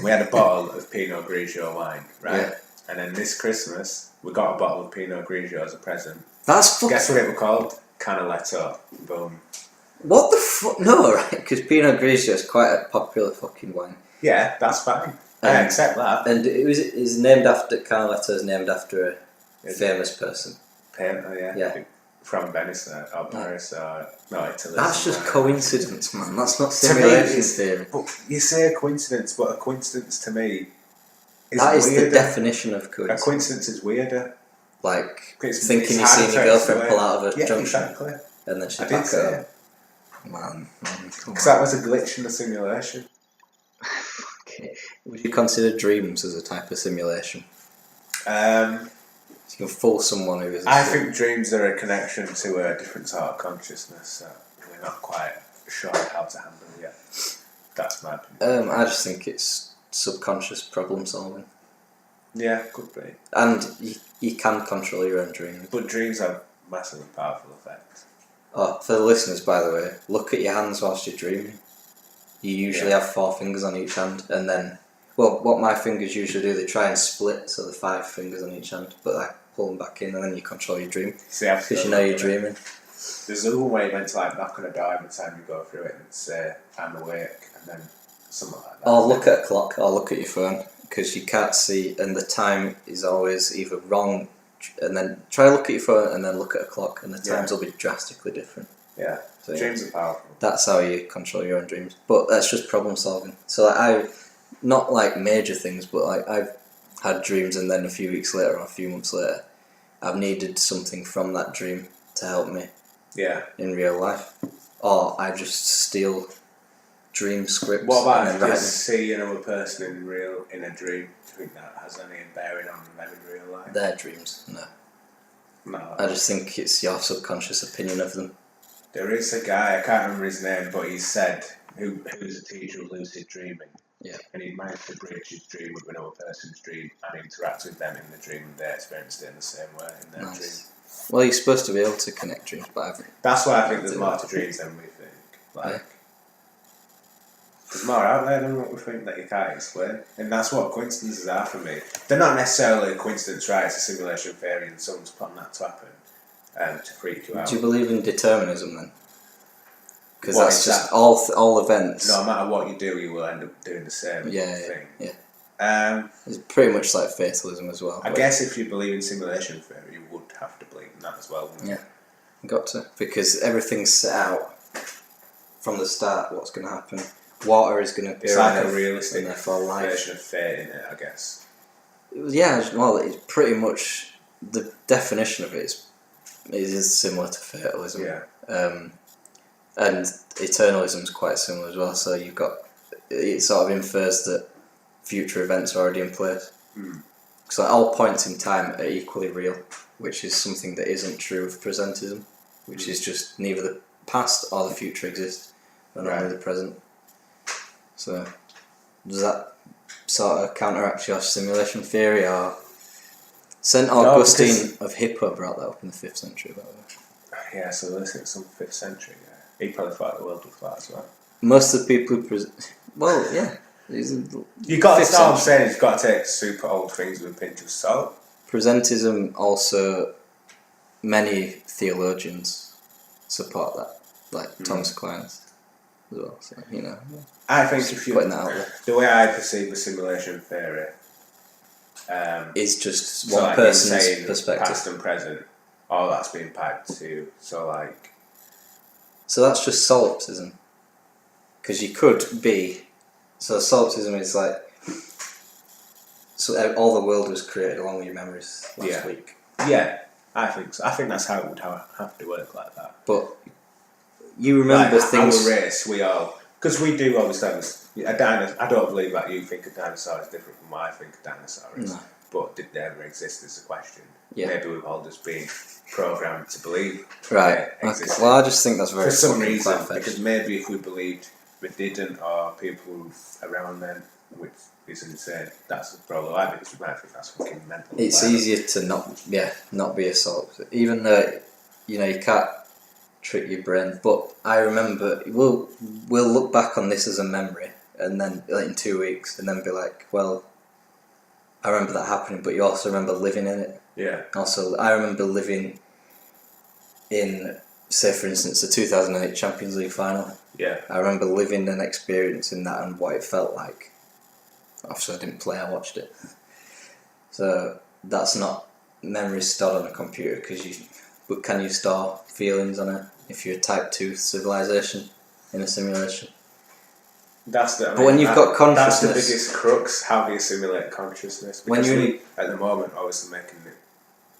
We had a bottle of Pinot Grigio wine, right? Yeah. And then this Christmas, we got a bottle of Pinot Grigio as a present. That's fucking. Guess what it was called? Canaletto. Boom. What the fuck? No, right? Because Pinot Grigio is quite a popular fucking wine. Yeah, that's fine. I accept that. And it's named after. Canaletto is named after a famous person. Painter, yeah. Yeah. From Venice or Paris or no, Italy. That's just somewhere. coincidence, man. That's not To me, simulation it's- theory. But you say a coincidence, but a coincidence to me is That is weirder. the definition of A coincidence. coincidence is weirder. Like It's thinking you've harder seen to your girlfriend explain. pull out of a Yeah, junction exactly. and then she I did back say it it. up. Man, come Because that was a glitch in the simulation. Okay. Would you consider dreams as a type of simulation? So you can fool someone who is. I think dreams are a connection to a different sort of consciousness that we're not quite sure how to handle yet. That's my opinion. I just think it's subconscious problem solving, Yeah, could be. and you can control your own dreams. But dreams have massively powerful effects. Oh, for the listeners, by the way, look at your hands whilst you're dreaming. You usually have 4 fingers on each hand, and then, well, what my fingers usually do, they try and split, so the 5 fingers on each hand, but I pull them back in, and then you control your dream, See, I've because still you know you're got it. dreaming. There's another way meant to like knock on a door every time you go through it and say, I'm awake, and then something like that. Or look at a clock, or look at your phone, because you can't see, and the time is always either wrong, and then try to look at your phone, and then look at a clock, and the times will be drastically different. Yeah, So, yeah. dreams are powerful. That's how you control your own dreams. But that's just problem solving. So like, not like major things, but like I've had dreams and then a few weeks later or a few months later, I've needed something from that dream to help me Yeah. in real life. Or I just steal dream scripts. What about and if then you write them. see another person in a dream? Do you think that has any bearing on them in real life? Their dreams? No. No. I just think it's your subconscious opinion of them. There is a guy, I can't remember his name, but he said, who's a teacher of lucid dreaming. Yeah. And he managed to bridge his dream with another person's dream and interact with them in the dream, and they experienced it in the same way in their dream. Nice. Well, you're supposed to be able to connect dreams, but I've That's why I think there's more to dreams than we think. Like, there's more out there than what we think that you can't explain. And that's what coincidences are for me. They're not necessarily a coincidence, right? It's a simulation theory and someone's putting that to happen to freak you out. Do you believe in determinism then? Because What that's is just that? all events. No matter what you do, you will end up doing the same thing. Yeah. It's pretty much like fatalism as well. I guess if you believe in simulation theory, you would have to believe in that as well. Wouldn't you? Yeah, got to, because everything's set out from the start. What's going to happen? Water is going to appear. It's like on a Earth, realistic and therefore life. version of fate in it, I guess. Yeah, well, it's pretty much the definition of it is similar to fatalism. Yeah. And eternalism is quite similar as well. So you've got, it sort of infers that future events are already in place. So all points in time are equally real, which is something that isn't true of presentism, which is just neither the past or the future exist. and only the present. So, does that sort of counteract your simulation theory, or St. Augustine of Hippo brought that up in the 5th century, by the way. Yeah, so this is some 5th century. Yeah. He probably thought the world was flat as well. Most of the people who well, yeah. You got to start saying you've got to take super old things with a pinch of salt. Presentism also, many theologians support that, like Thomas Aquinas as well. So I think if you putting that out there. The way I perceive the simulation theory is just so one like person's perspective. Past and present, all that's being piped to. So that's just solipsism, because you could be. So solipsism is like, so all the world was created along with your memories last week. Yeah, I think so. I think that's how it would have to work like that. But you remember things. Our race, we all, because we do always have a dinosaur. I don't believe that you think a dinosaur is different from what I think a dinosaur is. No. But did they ever exist is the question. Yeah. Maybe we've all just been programmed to believe. Right. Okay. Well, I just think that's very for some reason, because maybe if we believed we didn't, or people around them, which is insane, that's the problem. I think that's fucking mental. It's easier to not be a solipsist, even though you can't trick your brain. But I remember we'll look back on this as a memory, and then in 2 weeks, and then be like, well, I remember that happening, but you also remember living in it. Yeah. Also, I remember living in, say for instance, the 2008 Champions League final. Yeah. I remember living and experiencing that and what it felt like. Obviously I didn't play, I watched it. So that's not memory stored on a computer, but can you store feelings on it if you're a type 2 civilization in a simulation? But when you've got consciousness, that's the biggest crux. How do you simulate consciousness? Because we, at the moment, obviously making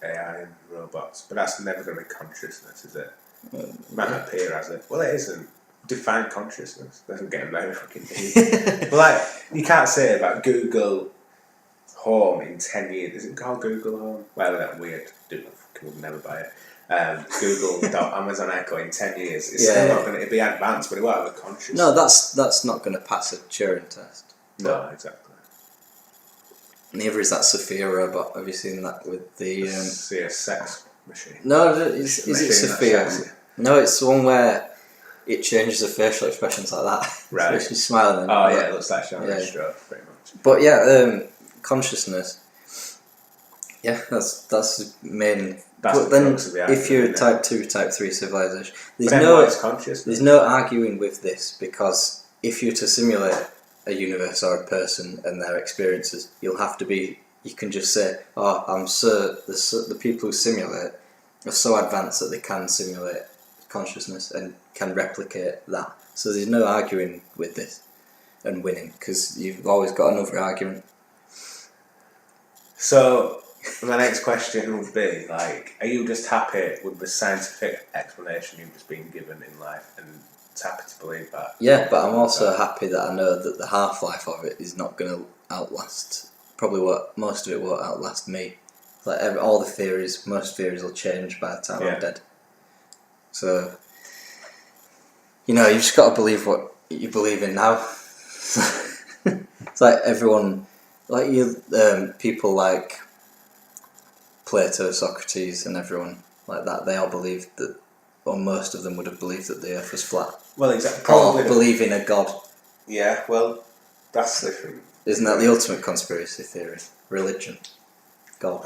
AI and robots, but that's never going to be consciousness, is it? It might not appear as it. Well, it isn't. Define consciousness. Doesn't get very fucking deep. But you can't say about Google Home in 10 years. Is it called Google Home? Well, that's weird. Would never buy it. Amazon Echo in 10 years. It's still not going to be advanced, but it won't have a consciousness. No, that's not going to pass a Turing test. No, exactly. Neither is that Sophia robot. Have you seen that with the sex machine? No, is it Sophia? No, it's the one where it changes the facial expressions like that. Right. So she's smiling. Oh yeah, it looks like she's on a stroke, pretty much. But consciousness. Yeah, that's the main. But then, if you're a type 2, type 3 civilization, there's no arguing with this, because if you're to simulate a universe or a person and their experiences, you can just say, the people who simulate are so advanced that they can simulate consciousness and can replicate that. So there's no arguing with this and winning, because you've always got another argument. So my next question would be, are you just happy with the scientific explanation you've just been given in life and happy to believe that? Yeah, but I'm also happy that I know that the half-life of it is not going to outlast, most of it won't outlast me. All the theories, most theories will change by the time I'm dead. So, you've just got to believe what you believe in now. It's like everyone, people like Plato, Socrates, and everyone like that, they all believed that, or most of them would have believed that the Earth was flat. Well, exactly. Probably or believe in a God. Yeah, well, that's different. Isn't that the ultimate conspiracy theory? Religion. God.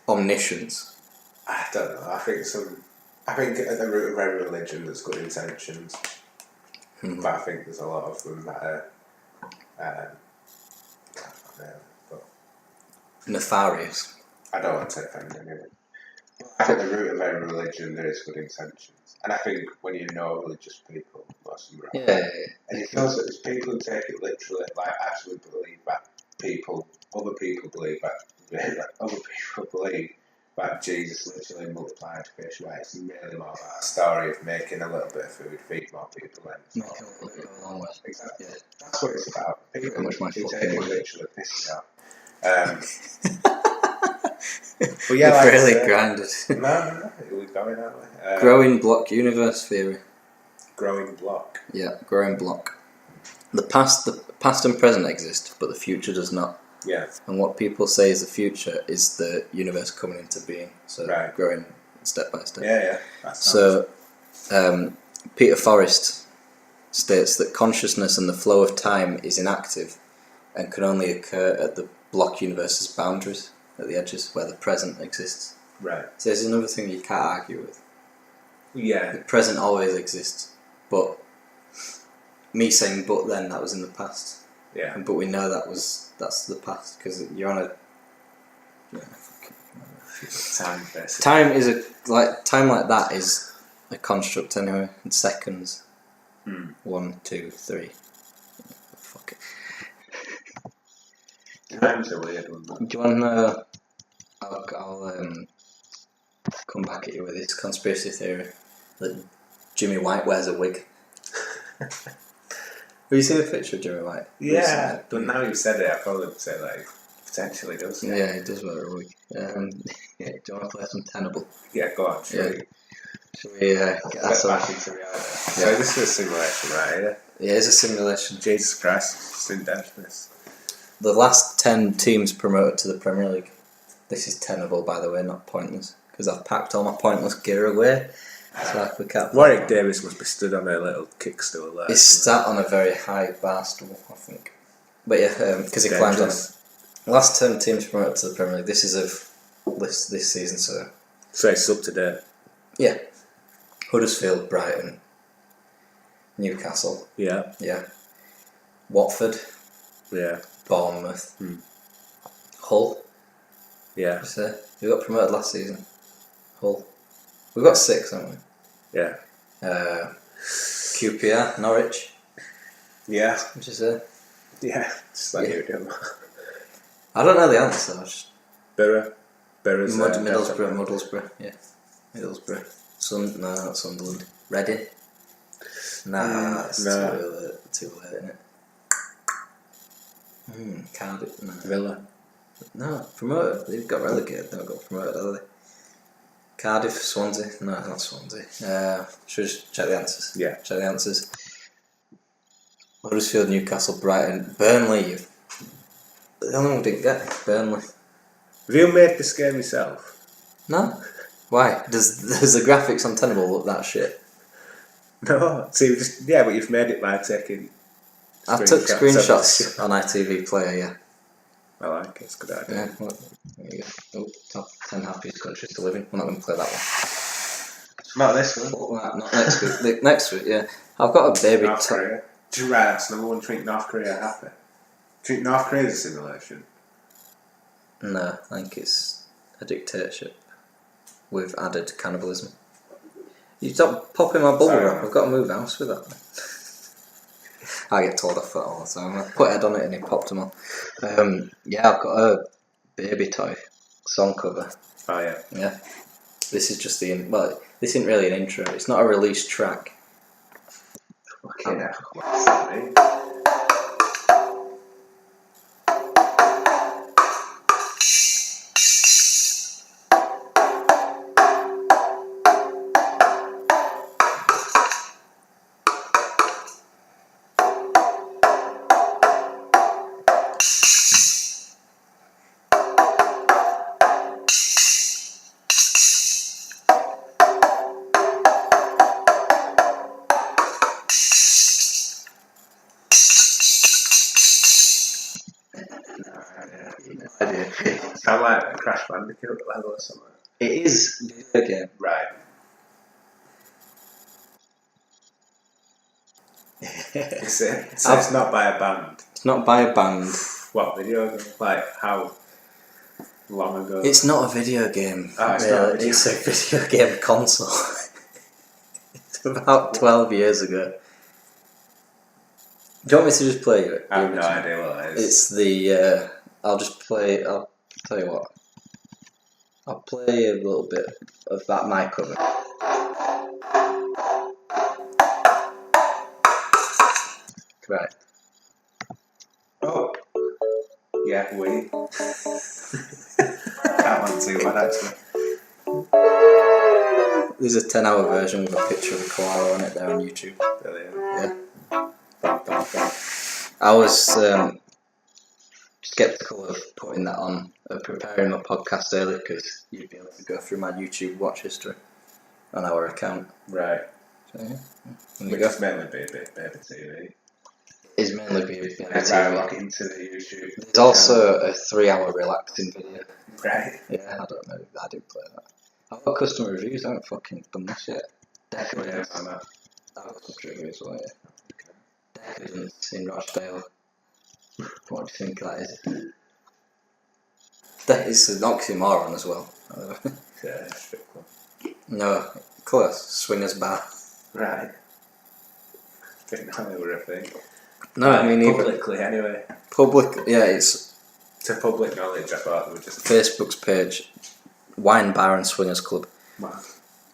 Omniscience. I don't know. I think at the root of every religion there's good intentions. But I think there's a lot of them that are nefarious. I don't want to offend anyone. I think at the root of every religion there is good intentions. And I think when you know religious people, most of them are right. And it feels that there's people who take it literally, actually believe that other people believe that Jesus literally multiplied fish. Where it's really more about a story of making a little bit of food, feed more people, and exactly. Yeah. That's what it's about. People who take it literally piss me off. But yeah, you're really grounded. No, we're going that way. Growing block universe theory. growing block. Yeah, growing block. The past and present exist, but the future does not. Yeah. And what people say is the future is the universe coming into being. So growing step by step. Yeah, yeah. So Peter Forrest states that consciousness and the flow of time is inactive and can only occur at the block universe's boundaries, at the edges where the present exists. Right. So there's another thing you can't argue with. Yeah. The present always exists, but me saying "but then" that was in the past. Yeah. But we know that's the past because you're on a Time, basically. Time like that is a construct anyway. In seconds. 1, 2, 3. Fuck it. Time's a weird one. Do you want to know? I'll come back at you with this conspiracy theory that Jimmy White wears a wig. Have you seen a picture of Jimmy White? Yeah, but now you've said it, I probably would say like potentially does. Yeah, he does wear a wig. Yeah, do you want to play some Tenable? Yeah, go on. Should we get get ourselves back into reality? So this is a simulation, right here. Yeah, it's a simulation. Jesus Christ, it's in depthness. The last 10 teams promoted to the Premier League. This is Tenable, by the way, not pointless, because I've packed all my pointless gear away. So we can't. Warwick Davis must be stood on a little kickstool there. He's sat on a very high bar stool, I think. But yeah, because he climbed on it. Last 10 teams promoted to the Premier League. This is of this season, so it's up to date. Yeah. Huddersfield, Brighton, Newcastle. Yeah. Yeah. Watford. Yeah. Bournemouth. Hull. Yeah. We got promoted last season. Hull. We've got 6, haven't we? Yeah. QPR, Norwich. Yeah. Which is it? Yeah. Just like you do. I don't know the answer. Borough. Middlesbrough. Yeah. Middlesbrough. No, not Sunderland. Reading. Nah, it's too late, isn't it? Cardiff. No. Villa. No, promoted. They've got relegated. They haven't got promoted, have they? Cardiff, Swansea. No, not Swansea. Should we just check the answers? Yeah. Check the answers. Huddersfield, Newcastle, Brighton, Burnley. The only one we didn't get. Burnley. Have you made this game yourself? No. Why? Does the graphics on Tenable look that shit? No. So but you've made it by taking. I took screenshots on ITV Player. Yeah. I like it. It's a good idea. Yeah. Well, there you go. Oh, top 10 happiest countries to live in. We're not going to play that one. Not this one. Well, not next week. Next week, yeah. I've got a baby. North Korea. Right, that's number one. Think North Korea happy. Think North Korea's a simulation. No, I think it's a dictatorship with added cannibalism. You stop popping my bubble wrap. I've got to move house with that. I get told off that all the time. I put head on it and he popped them all. Yeah, I've got a baby toy song cover. Oh yeah. Yeah. This is just this isn't really an intro. It's not a released track. Fucking hell. What's that mean? Sound like a Crash Bandicoot level or something. It is a video game. Right. It's not by a band. It's not by a band. What video game? Like how long ago? It's not a video game. Oh, it's not a video It's a video game console. It's about 12 years ago. Do you want me to just play it? I have no idea what it is. It's the. I'll tell you what. I'll play a little bit of that mic cover. Right. Oh. Yeah, we. That one's too bad actually. There's a 10-hour version with a picture of a koala on it there on YouTube. I was skeptical of putting that on, preparing my podcast early because you'd be able to go through my YouTube watch history on our account. Right. So, yeah. Which is mainly Bebe TV. It's mainly Bebe Right, lock into the YouTube. There's also a 3-hour relaxing video. Right. Yeah, I don't know. I didn't play that. I've got customer reviews. I haven't fucking done this yet. Decadence. I've got some trivia as well, yeah. Decadence in Rochdale. What do you think that is? That is an oxymoron as well. Yeah, strip club. No, close. Swingers bar. Right. Didn't know they were a thing. No, I mean publicly anyway. Yeah, it's to public knowledge. I thought they were just Facebook's page, Wine Bar and Swingers Club. Wow.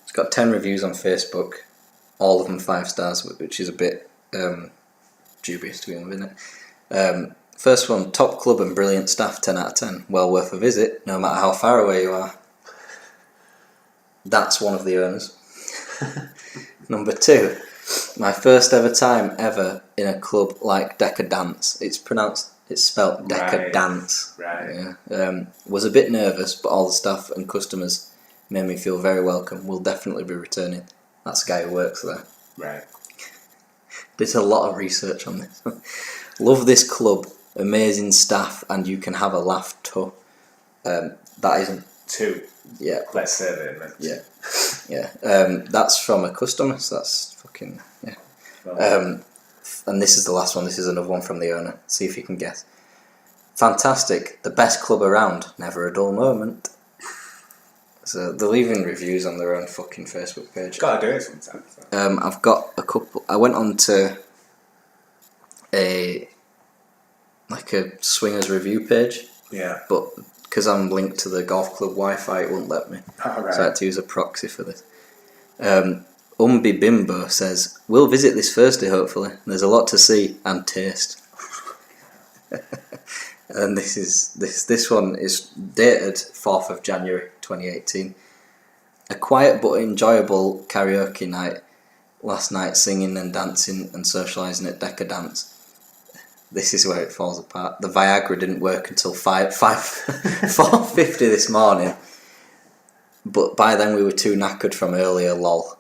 It's got 10 reviews on Facebook, all of them 5 stars, which is a bit dubious to be honest, isn't it? First one, top club and brilliant staff, 10 out of 10. Well worth a visit, no matter how far away you are. That's one of the owners. Number 2, my first ever time ever in a club like Decadence. It's spelt Decadence. Right. Yeah. Was a bit nervous, but all the staff and customers made me feel very welcome. Will definitely be returning. That's the guy who works there. Right. Did a lot of research on this. Love this club, amazing staff, and you can have a laugh too. That isn't 2. Yeah. Let's say that it meant. Yeah. Yeah. That's from a customer, so that's fucking yeah. And this is the last one. This is another one from the owner. See if you can guess. Fantastic, the best club around. Never a dull moment. So they're leaving reviews on their own fucking Facebook page. Gotta do it sometimes. I've got a couple. I went on to a swingers review page. Yeah. But because I'm linked to the golf club Wi-Fi, it wouldn't let me. Oh, right. So I had to use a proxy for this. Umbi Bimbo says, we'll visit this Thursday hopefully. There's a lot to see and taste. And this one is dated 4th of January 2018. A quiet but enjoyable karaoke night. Last night singing and dancing and socialising at Decadence. This is where it falls apart. The Viagra didn't work until 4:50 this morning. But by then we were too knackered from earlier, lol.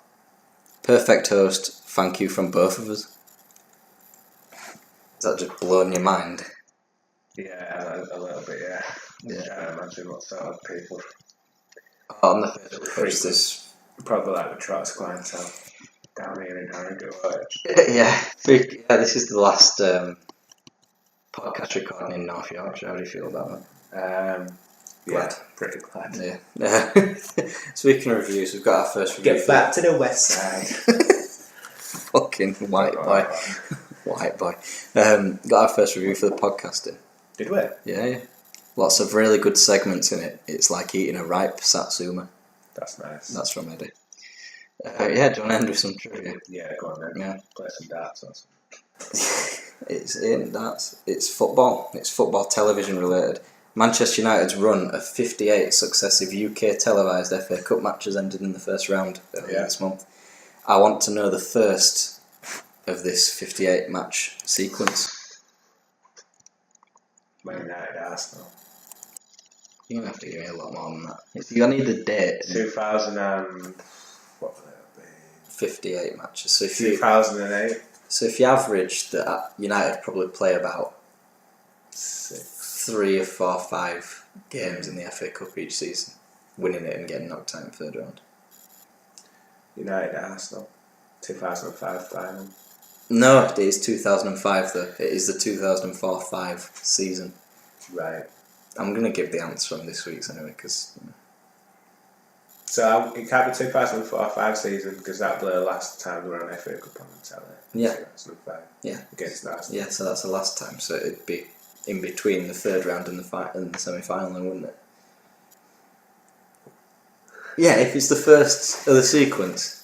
Perfect host, thank you from both of us. Is that just blowing your mind? Yeah, a little bit, yeah. Yeah. I can't imagine what sort of people. On the Facebook page, there's Probably like the Trots clientele down here in Harrogate. yeah, this is the last podcast recording in North Yorkshire. How do you feel about that? Yeah, pretty glad. Yeah. Speaking of reviews, we've got our first review. Get back to the west side. Fucking white boy. White boy. Got our first review for the podcasting. Did we? Yeah. Lots of really good segments in it. It's like eating a ripe satsuma. That's nice. That's from Eddie. Yeah, do you want to end with some trivia? Yeah, go on then. Yeah. Play some darts or something. It's in darts. It's football. It's football television related. Manchester United's run of 58 successive UK televised FA Cup matches ended in the first round earlier this month. I want to know the first of this 58 match sequence. Man United, Arsenal. You're going to have to give me a lot more than that. You're going to need the date. 2000 and... what would it be? 58 matches. So if 2008? So if you average that, United probably play about 3 or 4 or 5 games in the FA Cup each season, winning it and getting knocked out in third round. United, Arsenal. 2005 final. No, it is 2005 though. It is the 2004-05 season. Right. I'm going to give the answer from this week's anyway, because... So it can't be 2004-05 season, because that'll be the last time we were on FA Cup on the telly. Yeah. 2005. Yeah. Against Arsenal. Yeah, so that's the last time. So it'd be in between the third round and the semi-final then, wouldn't it? Yeah, if it's the first of the sequence.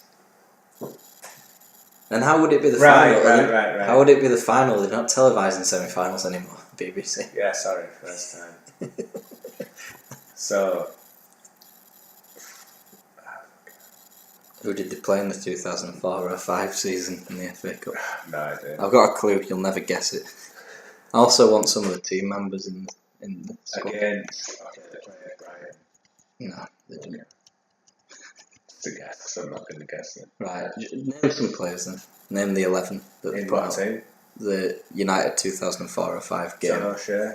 And how would it be the final? Right. How would it be the final? They're not televising semi-finals anymore, BBC. Yeah, sorry, first time. So... Who did they play in the 2004 or 05 season in the FA Cup? No idea. I've got a clue, you'll never guess it. I also want some of the team members in the squad. Again, okay, they play Brian. No, they didn't. It's a guess, so I'm not going to guess it. Right, name some players then. Name the 11 that they In put what out. team? The United 2004 or 5 game. John O'Shea.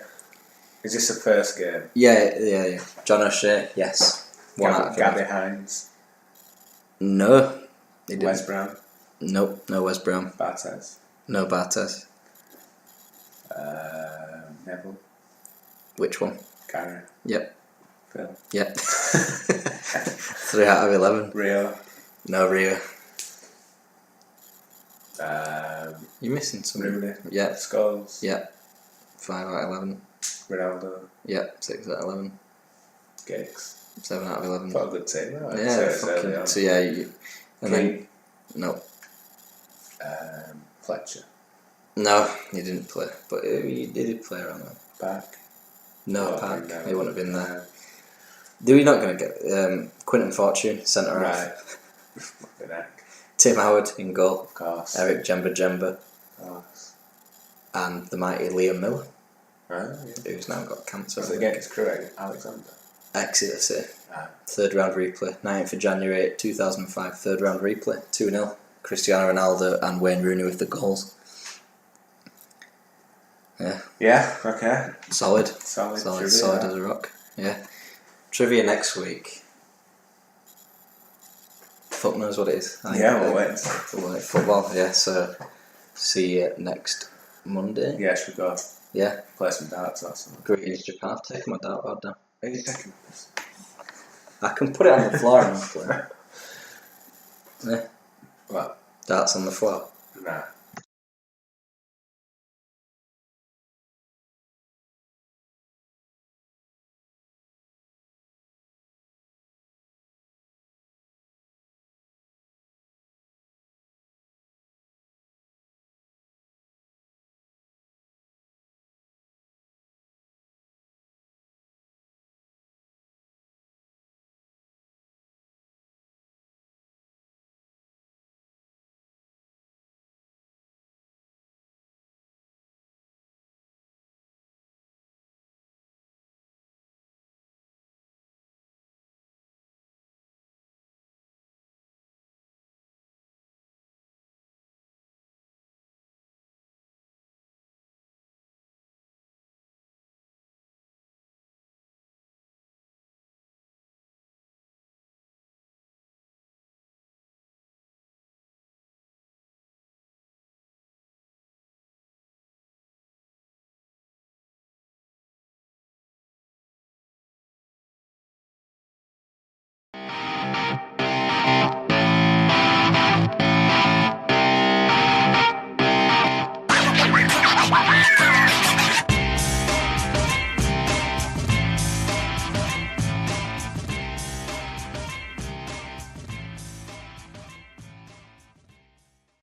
Is this the first game? Yeah. John O'Shea, yes. One out of Gabby 11. Hines. No, he didn't. Wes Brown. Nope, no Wes Brown. Bartes. No Bartes. Neville. Which one? Karen. Yep. Phil. Yep. 3 out of 11. Rio. No Rio. You're missing some. Rooney. Yeah. Scholes. Yeah. 5 out of 11. Ronaldo. Yeah. 6 out of 11. Giggs. 7 out of 11. What a good team. Right? Yeah. So it's early on. So yeah. And then no. Fletcher. No, he didn't play. But he did play around there. Back. No, Pack. He wouldn't have been there. Do we not going to get Quinton Fortune, centre half? Right. Tim Howard in goal. Of course. Eric Jemba. Of course. And the mighty Liam Miller, Right, yeah. who's now got cancer. So against Craig Alexander. Exeter City. Right. Third round replay. 9th of January 2005. Third round replay. 2-0. Cristiano Ronaldo and Wayne Rooney with the goals. Yeah. Yeah, okay. Solid Trivia, as a rock. Yeah. Trivia next week. Fuck knows what it is. Yeah, we'll wait. Football, yeah, so see you next Monday. Yeah, should we go Yeah. play some darts or something? Greetings Japan. I've taken my dartboard down. Are you taking this? I can put it on the floor and I'll play. Yeah. What? Darts on the floor. Nah.